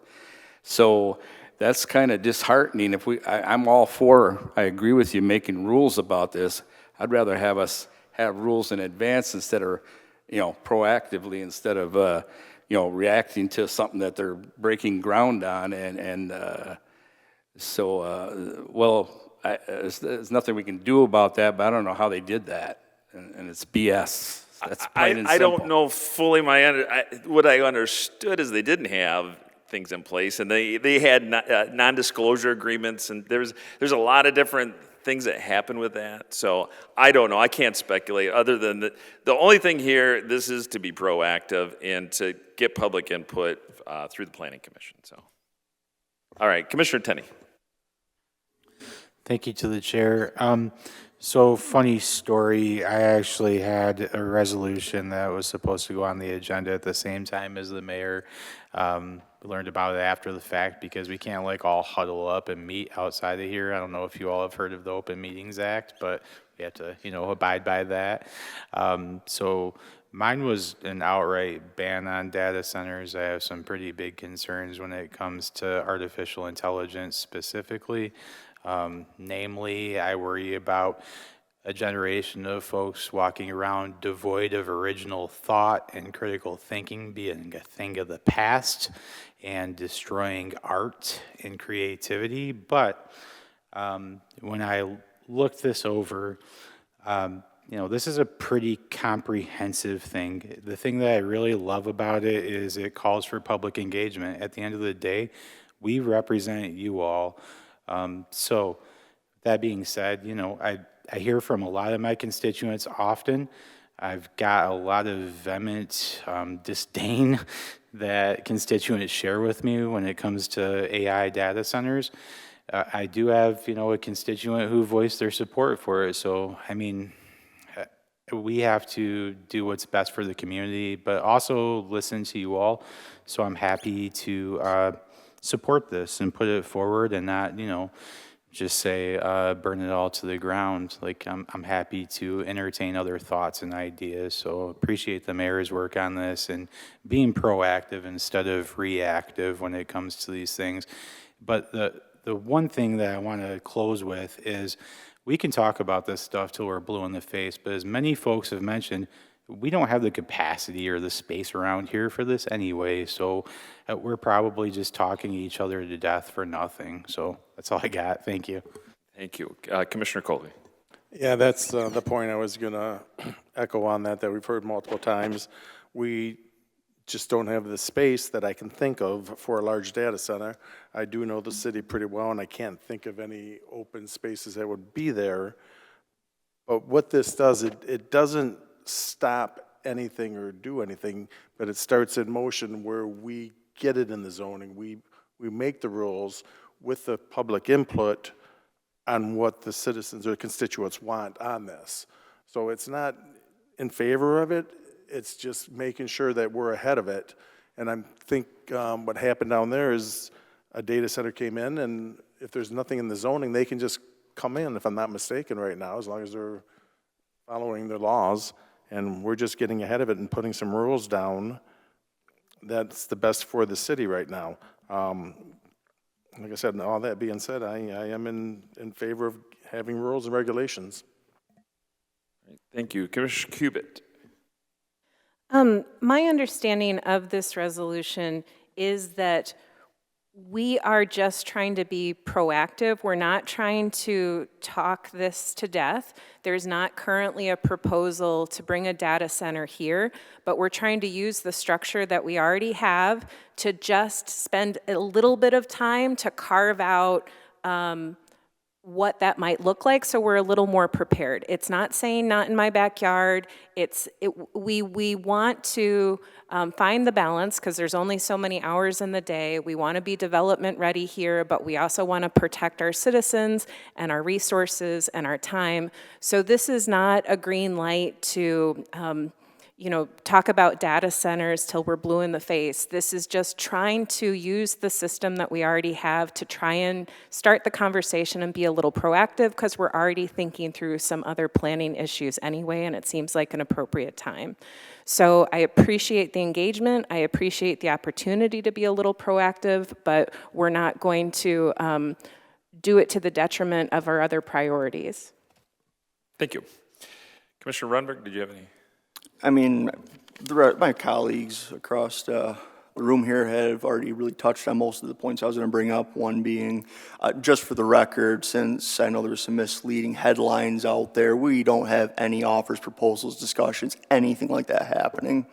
So that's kind of disheartening. I'm all for, I agree with you, making rules about this. I'd rather have us have rules in advance instead of, proactively, instead of, reacting to something that they're breaking ground on. There's nothing we can do about that, but I don't know how they did that. And it's BS. That's plain and I simple. don't know fully what I understood is they didn't have things in place, and they had non-disclosure agreements, and there's a lot of different things that happen with that. So I don't know. I can't speculate other than the only thing here, this is to be proactive and to get public input through the Planning Commission. So, all right, Commissioner Tenney. Thank you to the chair. So funny story, I actually had a resolution that was supposed to go on the agenda at the same time as the mayor. We learned about it after the fact because we can't all huddle up and meet outside of here. I don't know if you all have heard of the Open Meetings Act, but we have to, abide by that. So mine was an outright ban on data centers. I have some pretty big concerns when it comes to artificial intelligence specifically. Namely, I worry about a generation of folks walking around devoid of original thought and critical thinking being a thing of the past and destroying art and creativity. But when I looked this over, this is a pretty comprehensive thing. The thing that I really love about it is it calls for public engagement. At the end of the day, we represent you all. So that being said, I hear from a lot of my constituents often. I've got a lot of vehement disdain that constituents share with me when it comes to AI data centers. I do have, a constituent who voiced their support for it. So, we have to do what's best for the community, but also listen to you all. So I'm happy to support this and put it forward and not, just say burn it all to the ground. Like I'm happy to entertain other thoughts and ideas. So appreciate the mayor's work on this and being proactive instead of reactive when it comes to these things. But the one thing that I want to close with is we can talk about this stuff till we're blue in the face, but as many folks have mentioned, we don't have the capacity or the space around here for this anyway, so we're probably just talking each other to death for nothing. So that's all I got. Thank you. Thank you. Commissioner Colby. Yeah, that's the point I was going to echo on that we've heard multiple times. We just don't have the space that I can think of for a large data center. I do know the city pretty well, and I can't think of any open spaces that would be there. But what this does, it doesn't stop anything or do anything, but it starts in motion where we get it in the zoning. We make the rules with the public input on what the citizens or constituents want on this. So it's not in favor of it, it's just making sure that we're ahead of it. And I think what happened down there is a data center came in, and if there's nothing in the zoning, they can just come in, if I'm not mistaken right now, as long as they're following their laws. And we're just getting ahead of it and putting some rules down. That's the best for the city right now. Like I said, all that being said, I am in favor of having rules and regulations. Thank you. Commissioner Cubit. My understanding of this resolution is that we are just trying to be proactive. We're not trying to talk this to death. There's not currently a proposal to bring a data center here, but we're trying to use the structure that we already have to just spend a little bit of time to carve out what that might look like, so we're a little more prepared. It's not saying not in my backyard. We want to find the balance, because there's only so many hours in the day. We want to be development ready here, but we also want to protect our citizens and our resources and our time. So this is not a green light to talk about data centers till we're blue in the face. This is just trying to use the system that we already have to try and start the conversation and be a little proactive, because we're already thinking through some other planning issues anyway, and it seems like an appropriate time. So I appreciate the engagement. I appreciate the opportunity to be a little proactive, but we're not going to do it to the detriment of our other priorities. Thank you. Commissioner Runberg, did you have any? I mean, my colleagues across the room here have already really touched on most of the points I was going to bring up. One being, just for the record, since I know there were some misleading headlines out there, we don't have any offers, proposals, discussions, anything like that happening.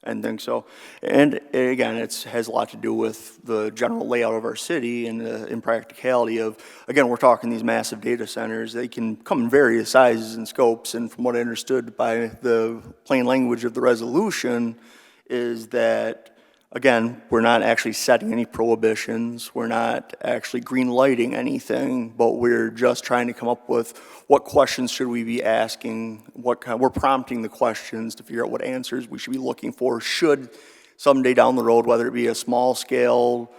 And think so. And again, it has a lot to do with the general layout of our city and the impracticality of, again, we're talking these massive data centers. They can come in various sizes and scopes. And from what I understood by the plain language of the resolution is that, again, we're not actually setting any prohibitions. We're not actually green lighting anything, but we're just trying to come up with what questions should we be asking, we're prompting the questions to figure out what answers we should be looking for. Should someday down the road, whether it be a small scale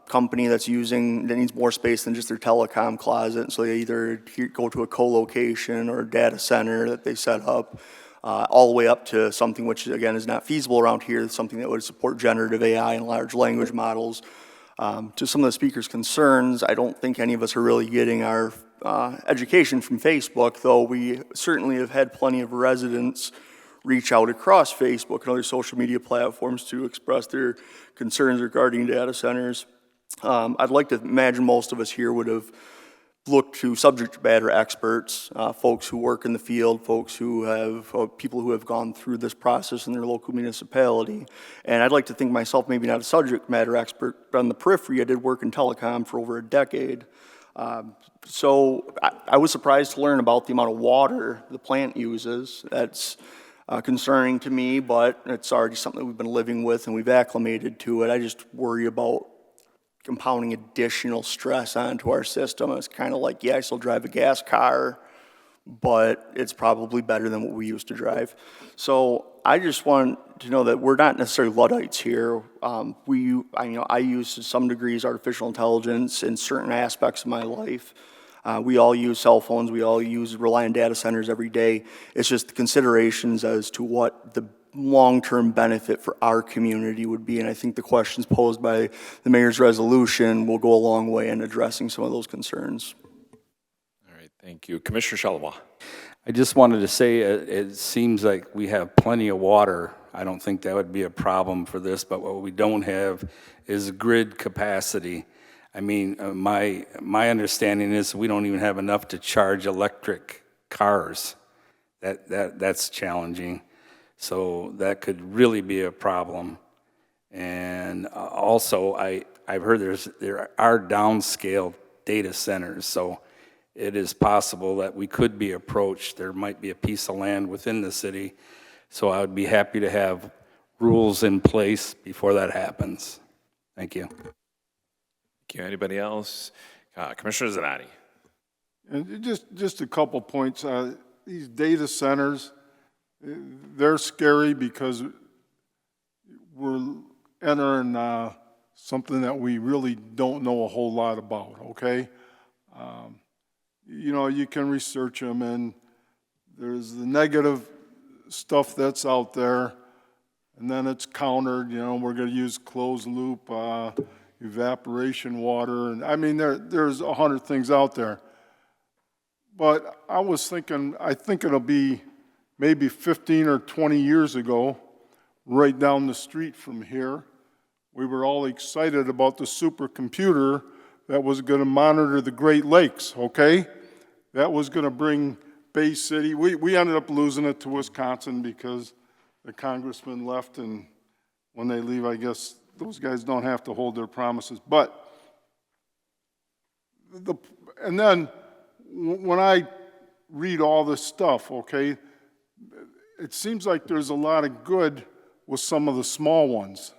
company that needs more space than just their telecom closet, so they either go to a co-location or a data center that they set up, all the way up to something which, again, is not feasible around here, something that would support generative AI and large language models. To some of the speakers' concerns, I don't think any of us are really getting our education from Facebook, though we certainly have had plenty of residents reach out across Facebook and other social media platforms to express their concerns regarding data centers. I'd like to imagine most of us here would have look to subject matter experts, folks who work in the field, folks who have, people who have gone through this process in their local municipality. And I'd like to think myself maybe not a subject matter expert, but on the periphery, I did work in telecom for over a decade. So I was surprised to learn about the amount of water the plant uses. That's concerning to me, but it's already something that we've been living with and we've acclimated to it. I just worry about compounding additional stress onto our system. It's kind of like, yeah, I still drive a gas car, but it's probably better than what we used to drive. So I just want to know that we're not necessarily Luddites here. I use to some degrees artificial intelligence in certain aspects of my life. We all use cell phones, we all rely on data centers every day. It's just the considerations as to what the long-term benefit for our community would be, and I think the questions posed by the mayor's resolution will go a long way in addressing some of those concerns. All right, thank you. Commissioner Charlevoix. I just wanted to say, it seems like we have plenty of water. I don't think that would be a problem for this, but what we don't have is grid capacity. I mean, my understanding is we don't even have enough to charge electric cars. That's challenging. So that could really be a problem. And also, I've heard there are downscale data centers, so it is possible that we could be approached. There might be a piece of land within the city, so I would be happy to have rules in place before that happens. Thank you. Thank you. Anybody else? Commissioner Zanotti. And just a couple points. These data centers, they're scary because we're entering something that we really don't know a whole lot about, okay? You know, you can research them, and there's the negative stuff that's out there, and then it's countered. You know, we're going to use closed loop evaporation water, and I mean, there's 100 things out there. But I was thinking, I think it'll be maybe 15 or 20 years ago, right down the street from here, we were all excited about the supercomputer that was going to monitor the Great Lakes, okay? That was going to bring Bay City. We ended up losing it to Wisconsin because the congressman left, and when they leave, I guess those guys don't have to hold their promises. But, and then when I read all this stuff, okay, it seems like there's a lot of good with some of the small ones.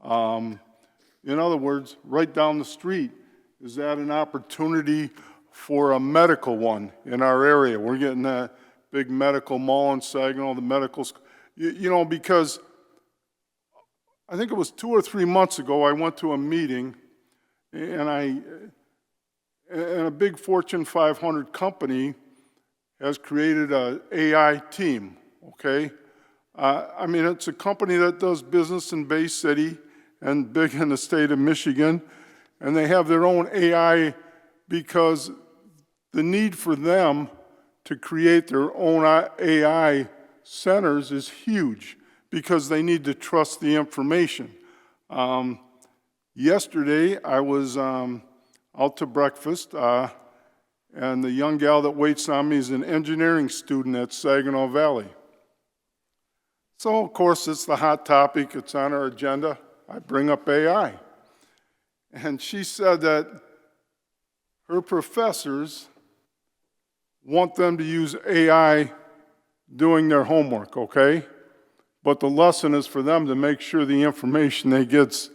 In other words, right down the street, is that an opportunity for a medical one in our area? We're getting that big medical mall in Saginaw, the medical, you know, because I think it was 2 or 3 months ago, I went to a meeting, and a big Fortune 500 company has created an AI team, okay? I mean, it's a company that does business in Bay City and big in the state of Michigan, and they have their own AI because the need for them to create their own AI centers is huge because they need to trust the information. Yesterday, I was out to breakfast, and the young gal that waits on me is an engineering student at Saginaw Valley. So, of course, it's the hot topic. It's on our agenda. I bring up AI. And she said that her professors want them to use AI doing their homework, okay? But the lesson is for them to make sure the information they get's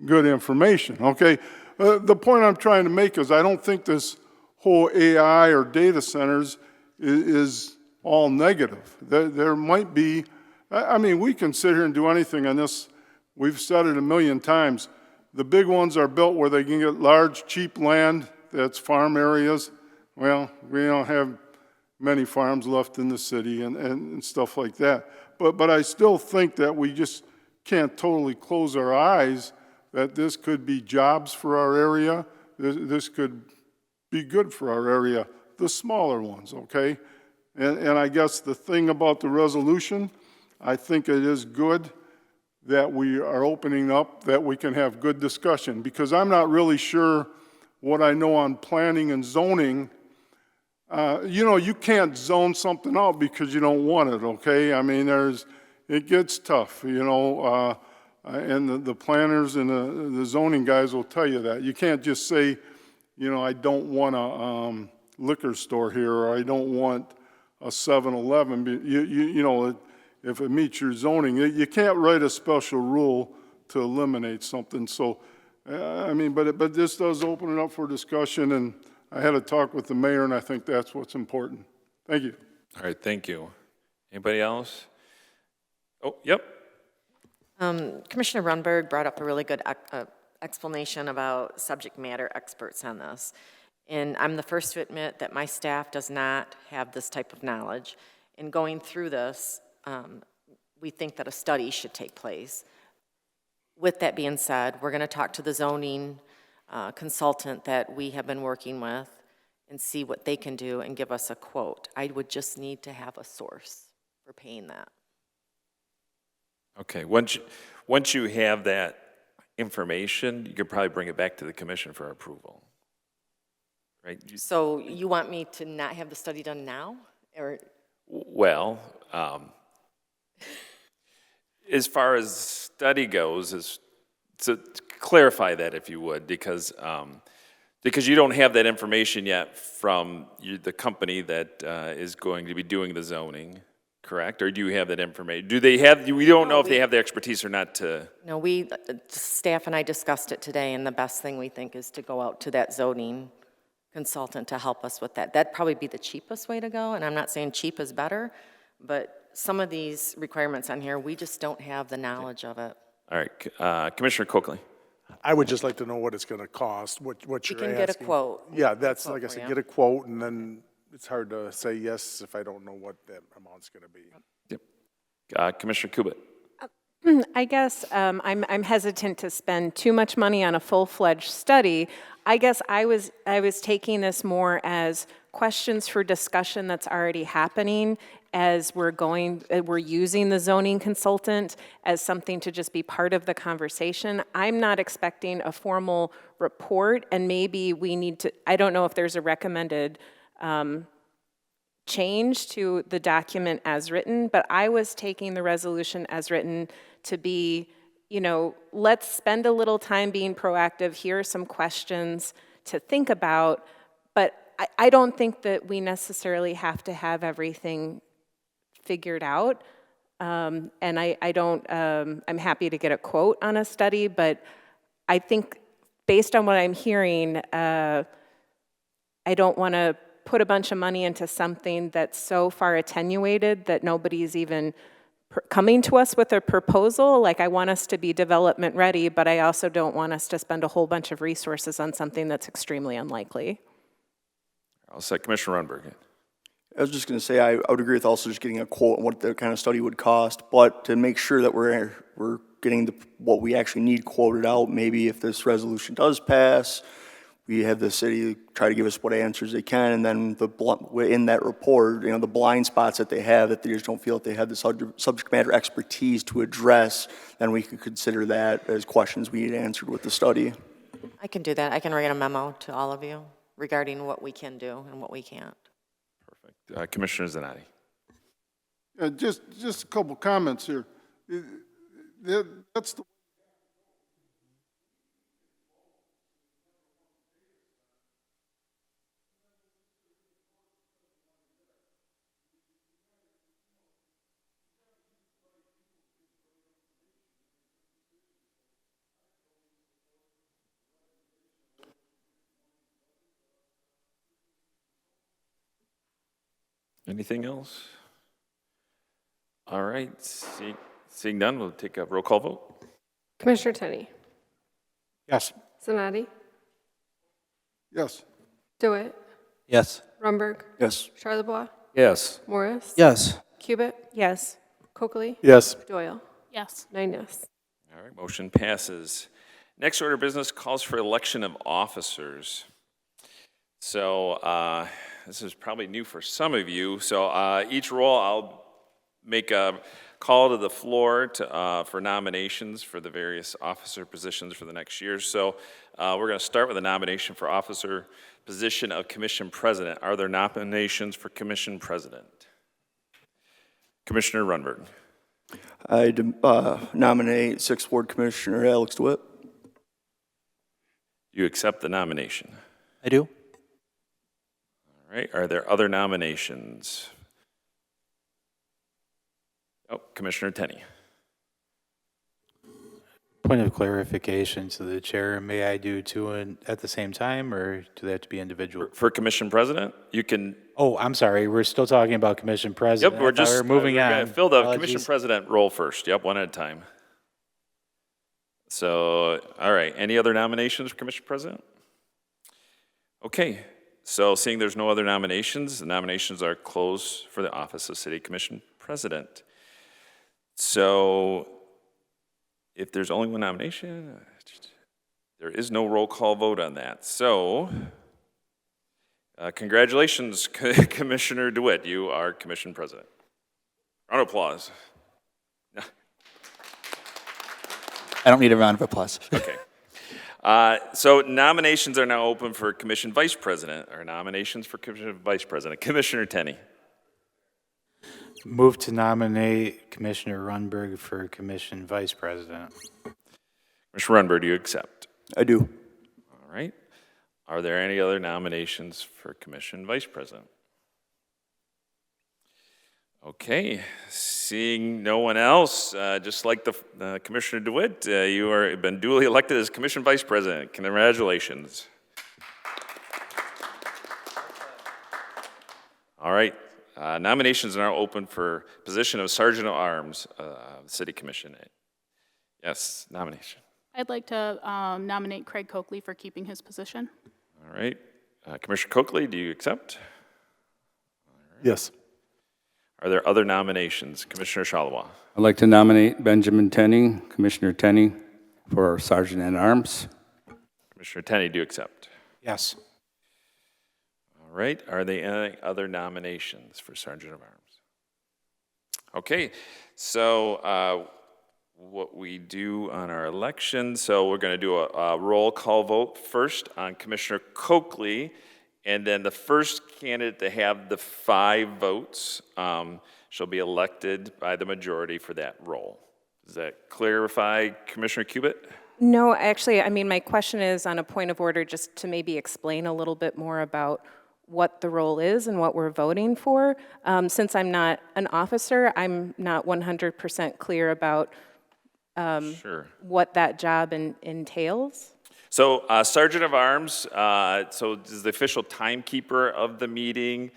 good information, okay? The point I'm trying to make is I don't think this whole AI or data centers is all negative. There might be, I mean, we can sit here and do anything on this. We've said it a million times. The big ones are built where they can get large, cheap land that's farm areas. Well, we don't have many farms left in the city and stuff like that. But I still think that we just can't totally close our eyes that this could be jobs for our area. This could be good for our area, the smaller ones, okay? And I guess the thing about the resolution, I think it is good that we are opening up, that we can have good discussion, because I'm not really sure what I know on planning and zoning. You know, you can't zone something out because you don't want it, okay? I mean, it gets tough, you know, and the planners and the zoning guys will tell you that. You can't just say, you know, I don't want a liquor store here, or I don't want a 7-Eleven. You know, if it meets your zoning, you can't write a special rule to eliminate something. So, I mean, but this does open it up for discussion, and I had a talk with the mayor, and I think that's what's important. Thank you. All right, thank you. Anybody else? Oh, yep. Commissioner Runberg brought up a really good explanation about subject matter experts on this. And I'm the first to admit that my staff does not have this type of knowledge. In going through this, we think that a study should take place. With that being said, we're going to talk to the zoning consultant that we have been working with and see what they can do and give us a quote. I would just need to have a source for paying that. Okay, once you have that information, you could probably bring it back to the commission for approval, right? So you want me to not have the study done now? Or? Well, as far as study goes, to clarify that if you would, because you don't have that information yet from the company that is going to be doing the zoning, correct? Or do you have that information? We don't know if they have the expertise or not to. No, staff and I discussed it today, and the best thing we think is to go out to that zoning consultant to help us with that. That'd probably be the cheapest way to go, and I'm not saying cheap is better, but some of these requirements on here, we just don't have the knowledge of it. All right, Commissioner Coakley. I would just like to know what it's going to cost, what you're asking. We can get a quote. Yeah, that's, like I said, get a quote, and then it's hard to say yes if I don't know what that amount's going to be. Yep. Commissioner Kubit. I guess I'm hesitant to spend too much money on a full-fledged study. I guess I was taking this more as questions for discussion that's already happening as we're using the zoning consultant as something to just be part of the conversation. I'm not expecting a formal report, and maybe we need to, I don't know if there's a recommended change to the document as written, but I was taking the resolution as written to be, let's spend a little time being proactive. Here are some questions to think about, but I don't think that we necessarily have to have everything figured out. And I don't, I'm happy to get a quote on a study, but I think based on what I'm hearing, I don't want to put a bunch of money into something that's so far attenuated that nobody's even coming to us with a proposal. Like, I want us to be development ready, but I also don't want us to spend a whole bunch of resources on something that's extremely unlikely. I'll say Commissioner Runberg. I was just going to say, I would agree with also just getting a quote on what the kind of study would cost, but to make sure that we're getting what we actually need quoted out, maybe if this resolution does pass, we have the city try to give us what answers they can, and then in that report, the blind spots that they have, that they just don't feel that they have the subject matter expertise to address, then we could consider that as questions we need answered with the study. I can do that. I can write a memo to all of you regarding what we can do and what we can't. Perfect. Commissioner Zanotti. Just a couple comments here. That's the Anything else? All right, seeing none, we'll take a roll call vote. Commissioner Tenney. Yes. Zanotti. Yes. DeWitt. Yes. Rumberg. Yes. Charlebois. Yes. Morris. Yes. Cubitt. Yes. Coakley. Yes. Doyle. Yes. 9 yes. All right, motion passes. Next order of business calls for election of officers. So this is probably new for some of you. So each roll, I'll make a call to the floor for nominations for the various officer positions for the next year. So we're going to start with a nomination for officer position of commission president. Are there nominations for commission president? Commissioner Runberg. I nominate 6th Ward Commissioner Alex DeWitt. You accept the nomination? I do. All right, are there other nominations? Oh, Commissioner Tenney. Point of clarification to the chair, may I do two at the same time, or do they have to be individual? For commission president, you can. Oh, I'm sorry, we're still talking about commission president. Yep, we're just We're moving we're gonna on. fill the Apologies. commission president role first. Yep, one at a time. So, all right, any other nominations for commission president? Okay, so seeing there's no other nominations, the nominations are closed for the office of city commission president. So, if there's only one nomination, there is no roll call vote on that. So, congratulations, Commissioner DeWitt. You are commission president. Round of applause. I don't need a round of applause. Okay. So nominations are now open for commission vice president, or nominations for commission vice president. Commissioner Tenney. Move to nominate Commissioner Runberg for commission vice president. Commissioner Runberg, do you accept? I do. All right. Are there any other nominations for commission vice president? Okay, seeing no one else, just like the Commissioner DeWitt, you have been duly elected as Commission Vice President. Congratulations. All right, nominations are now open for position of Sergeant at Arms, City Commission. Yes, nomination. I'd like to nominate Craig Coakley for keeping his position. All right, Commissioner Coakley, do you accept? Yes. Are there other nominations? Commissioner Shalawa. I'd like to nominate Benjamin Tenney, Commissioner Tenney, for Sergeant at Arms. Commissioner Tenney, do you accept? Yes. All right. Are there any other nominations for Sergeant of Arms? Okay. So what we do on our election, so we're going to do a roll call vote first on Commissioner Coakley. And then the first candidate to have the 5 votes shall be elected by the majority for that role. Does that clarify, Commissioner Cubitt? No, actually, I mean, my question is on a point of order, just to maybe explain a little bit more about what the role is and what we're voting for. Since I'm not an officer, I'm not 100% clear about what that job entails. So Sergeant of Arms, so is the official timekeeper of the meeting,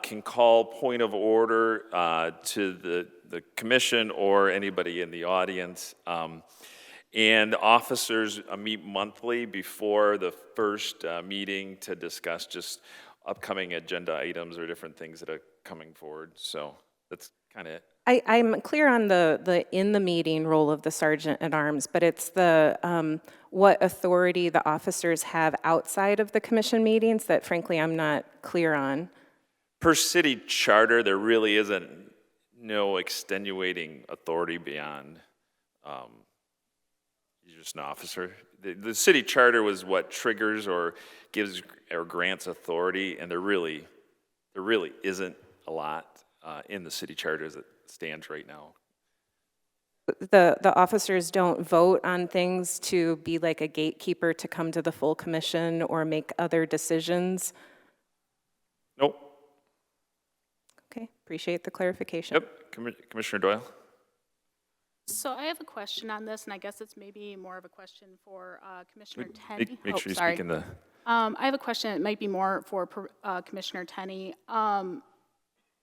can call point of order to the commission or anybody in the audience. And officers meet monthly before the first meeting to discuss just upcoming agenda items or different things that are coming forward. So that's kind of it. I'm clear on the in the meeting role of the Sergeant at Arms, but it's the what authority the officers have outside of the commission meetings that frankly I'm not clear on. Per city charter, there really isn't no extenuating authority beyond you're just an officer. The city charter was what triggers or gives or grants authority, and there really isn't a lot in the city charter as it stands right now. The officers don't vote on things to be like a gatekeeper to come to the full commission or make other decisions? Nope. Okay, appreciate the clarification. Yep, Commissioner Doyle. So I have a question on this, and I guess it's maybe more of a question for Commissioner Tenney. Make sure you sorry. speak in the... I have a question, it might be more for Commissioner Tenney.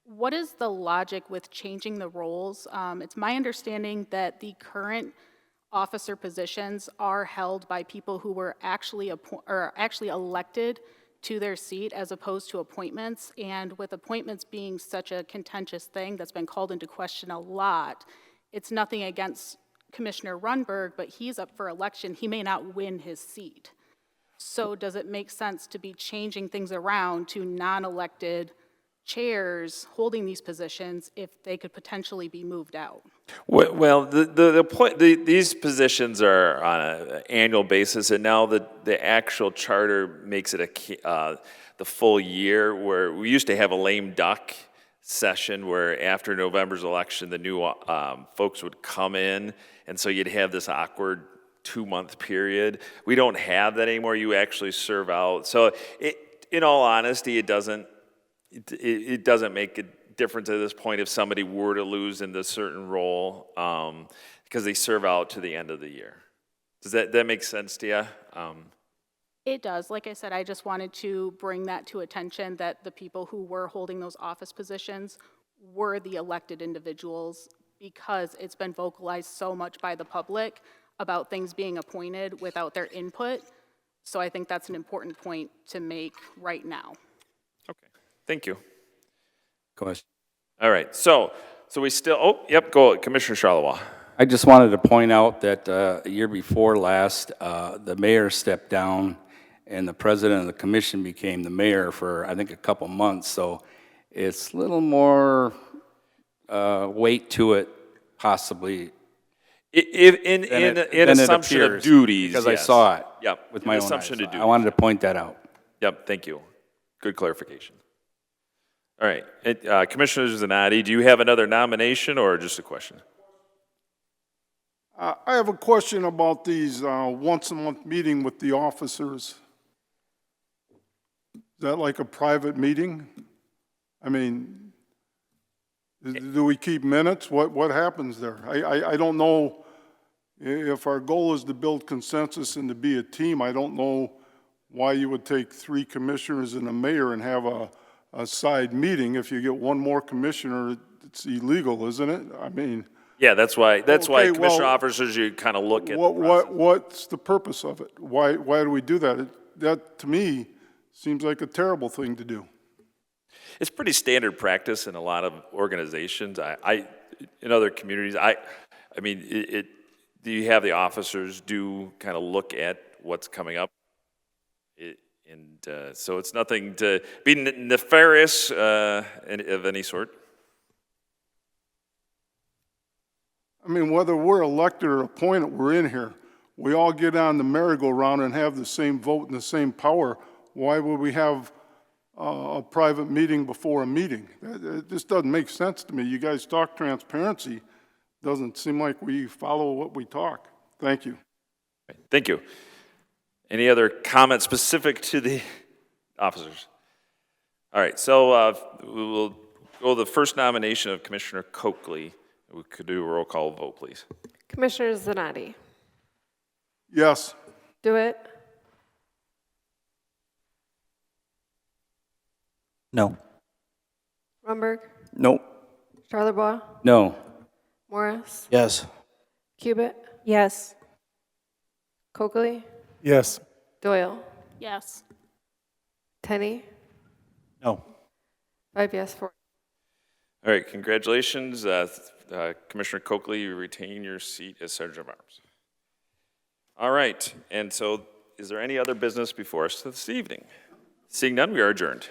What is the logic with changing the roles? It's my understanding that the current officer positions are held by people who were actually elected to their seat as opposed to appointments. And with appointments being such a contentious thing that's been called into question a lot, it's nothing against Commissioner Runberg, but he's up for election. He may not win his seat. So does it make sense to be changing things around to non-elected chairs holding these positions if they could potentially be moved out? Well, the point, these positions are on an annual basis, and now the actual charter makes it the full year, where we used to have a lame duck session where after November's election, the new folks would come in, and so you'd have this awkward 2-month period. We don't have that anymore. You actually serve out. So in all honesty, it doesn't make a difference at this point if somebody were to lose in this certain role because they serve out to the end of the year. Does that make sense to you? It does. Like I said, I just wanted to bring that to attention, that the people who were holding those office positions were the elected individuals, because it's been vocalized so much by the public about things being appointed without their input. So I think that's an important point to make right now. Okay, thank you. Question. All right, so we still, oh, yep, go, Commissioner Charlevoix. I just wanted to point out that a year before last, the mayor stepped down and the president of the commission became the mayor for, I think, a couple months. So it's a little more weight to it, possibly. In assumption of duties, Because yes. I saw it Yep, with in my own assumption eyes. of So duties. I wanted to point that out. Yep, thank you. Good clarification. All right, Commissioner Zanotti, do you have another nomination or just a question? I have a question about these once-a-month meeting with the officers. Is that like a private meeting? I mean, do we keep minutes? What happens there? I don't know if our goal is to build consensus and to be a team. I don't know why you would take 3 commissioners and a mayor and have a side meeting. If you get one more commissioner, it's illegal, isn't it? I mean. Yeah, that's why Okay, commissioner well, officers, you kind of look at the process. What's the purpose of it? Why do we do that? That, to me, seems like a terrible thing to do. It's pretty standard practice in a lot of organizations. In other communities, I mean, do you have the officers do kind of look at what's coming up? So it's nothing to be nefarious of any sort. I mean, whether we're elected or appointed, we're in here. We all get on the merry-go-round and have the same vote and the same power. Why would we have a private meeting before a meeting? It just doesn't make sense to me. You guys talk transparency. Doesn't seem like we follow what we talk. Thank you. Thank you. Any other comments specific to the officers? All right, so we will go to the first nomination of Commissioner Coakley. We could do a roll call vote, please. Commissioner Zanotti. Yes. Dewitt. No. Rumberg. Nope. Charlevoix. No. Morris. Yes. Cubit. Yes. Coakley. Yes. Doyle. Yes. Tenney. No. 5 yes, 4. All right, congratulations. Commissioner Coakley, you retain your seat as Sergeant of Arms. All right, and so is there any other business before us this evening? Seeing none, we are adjourned.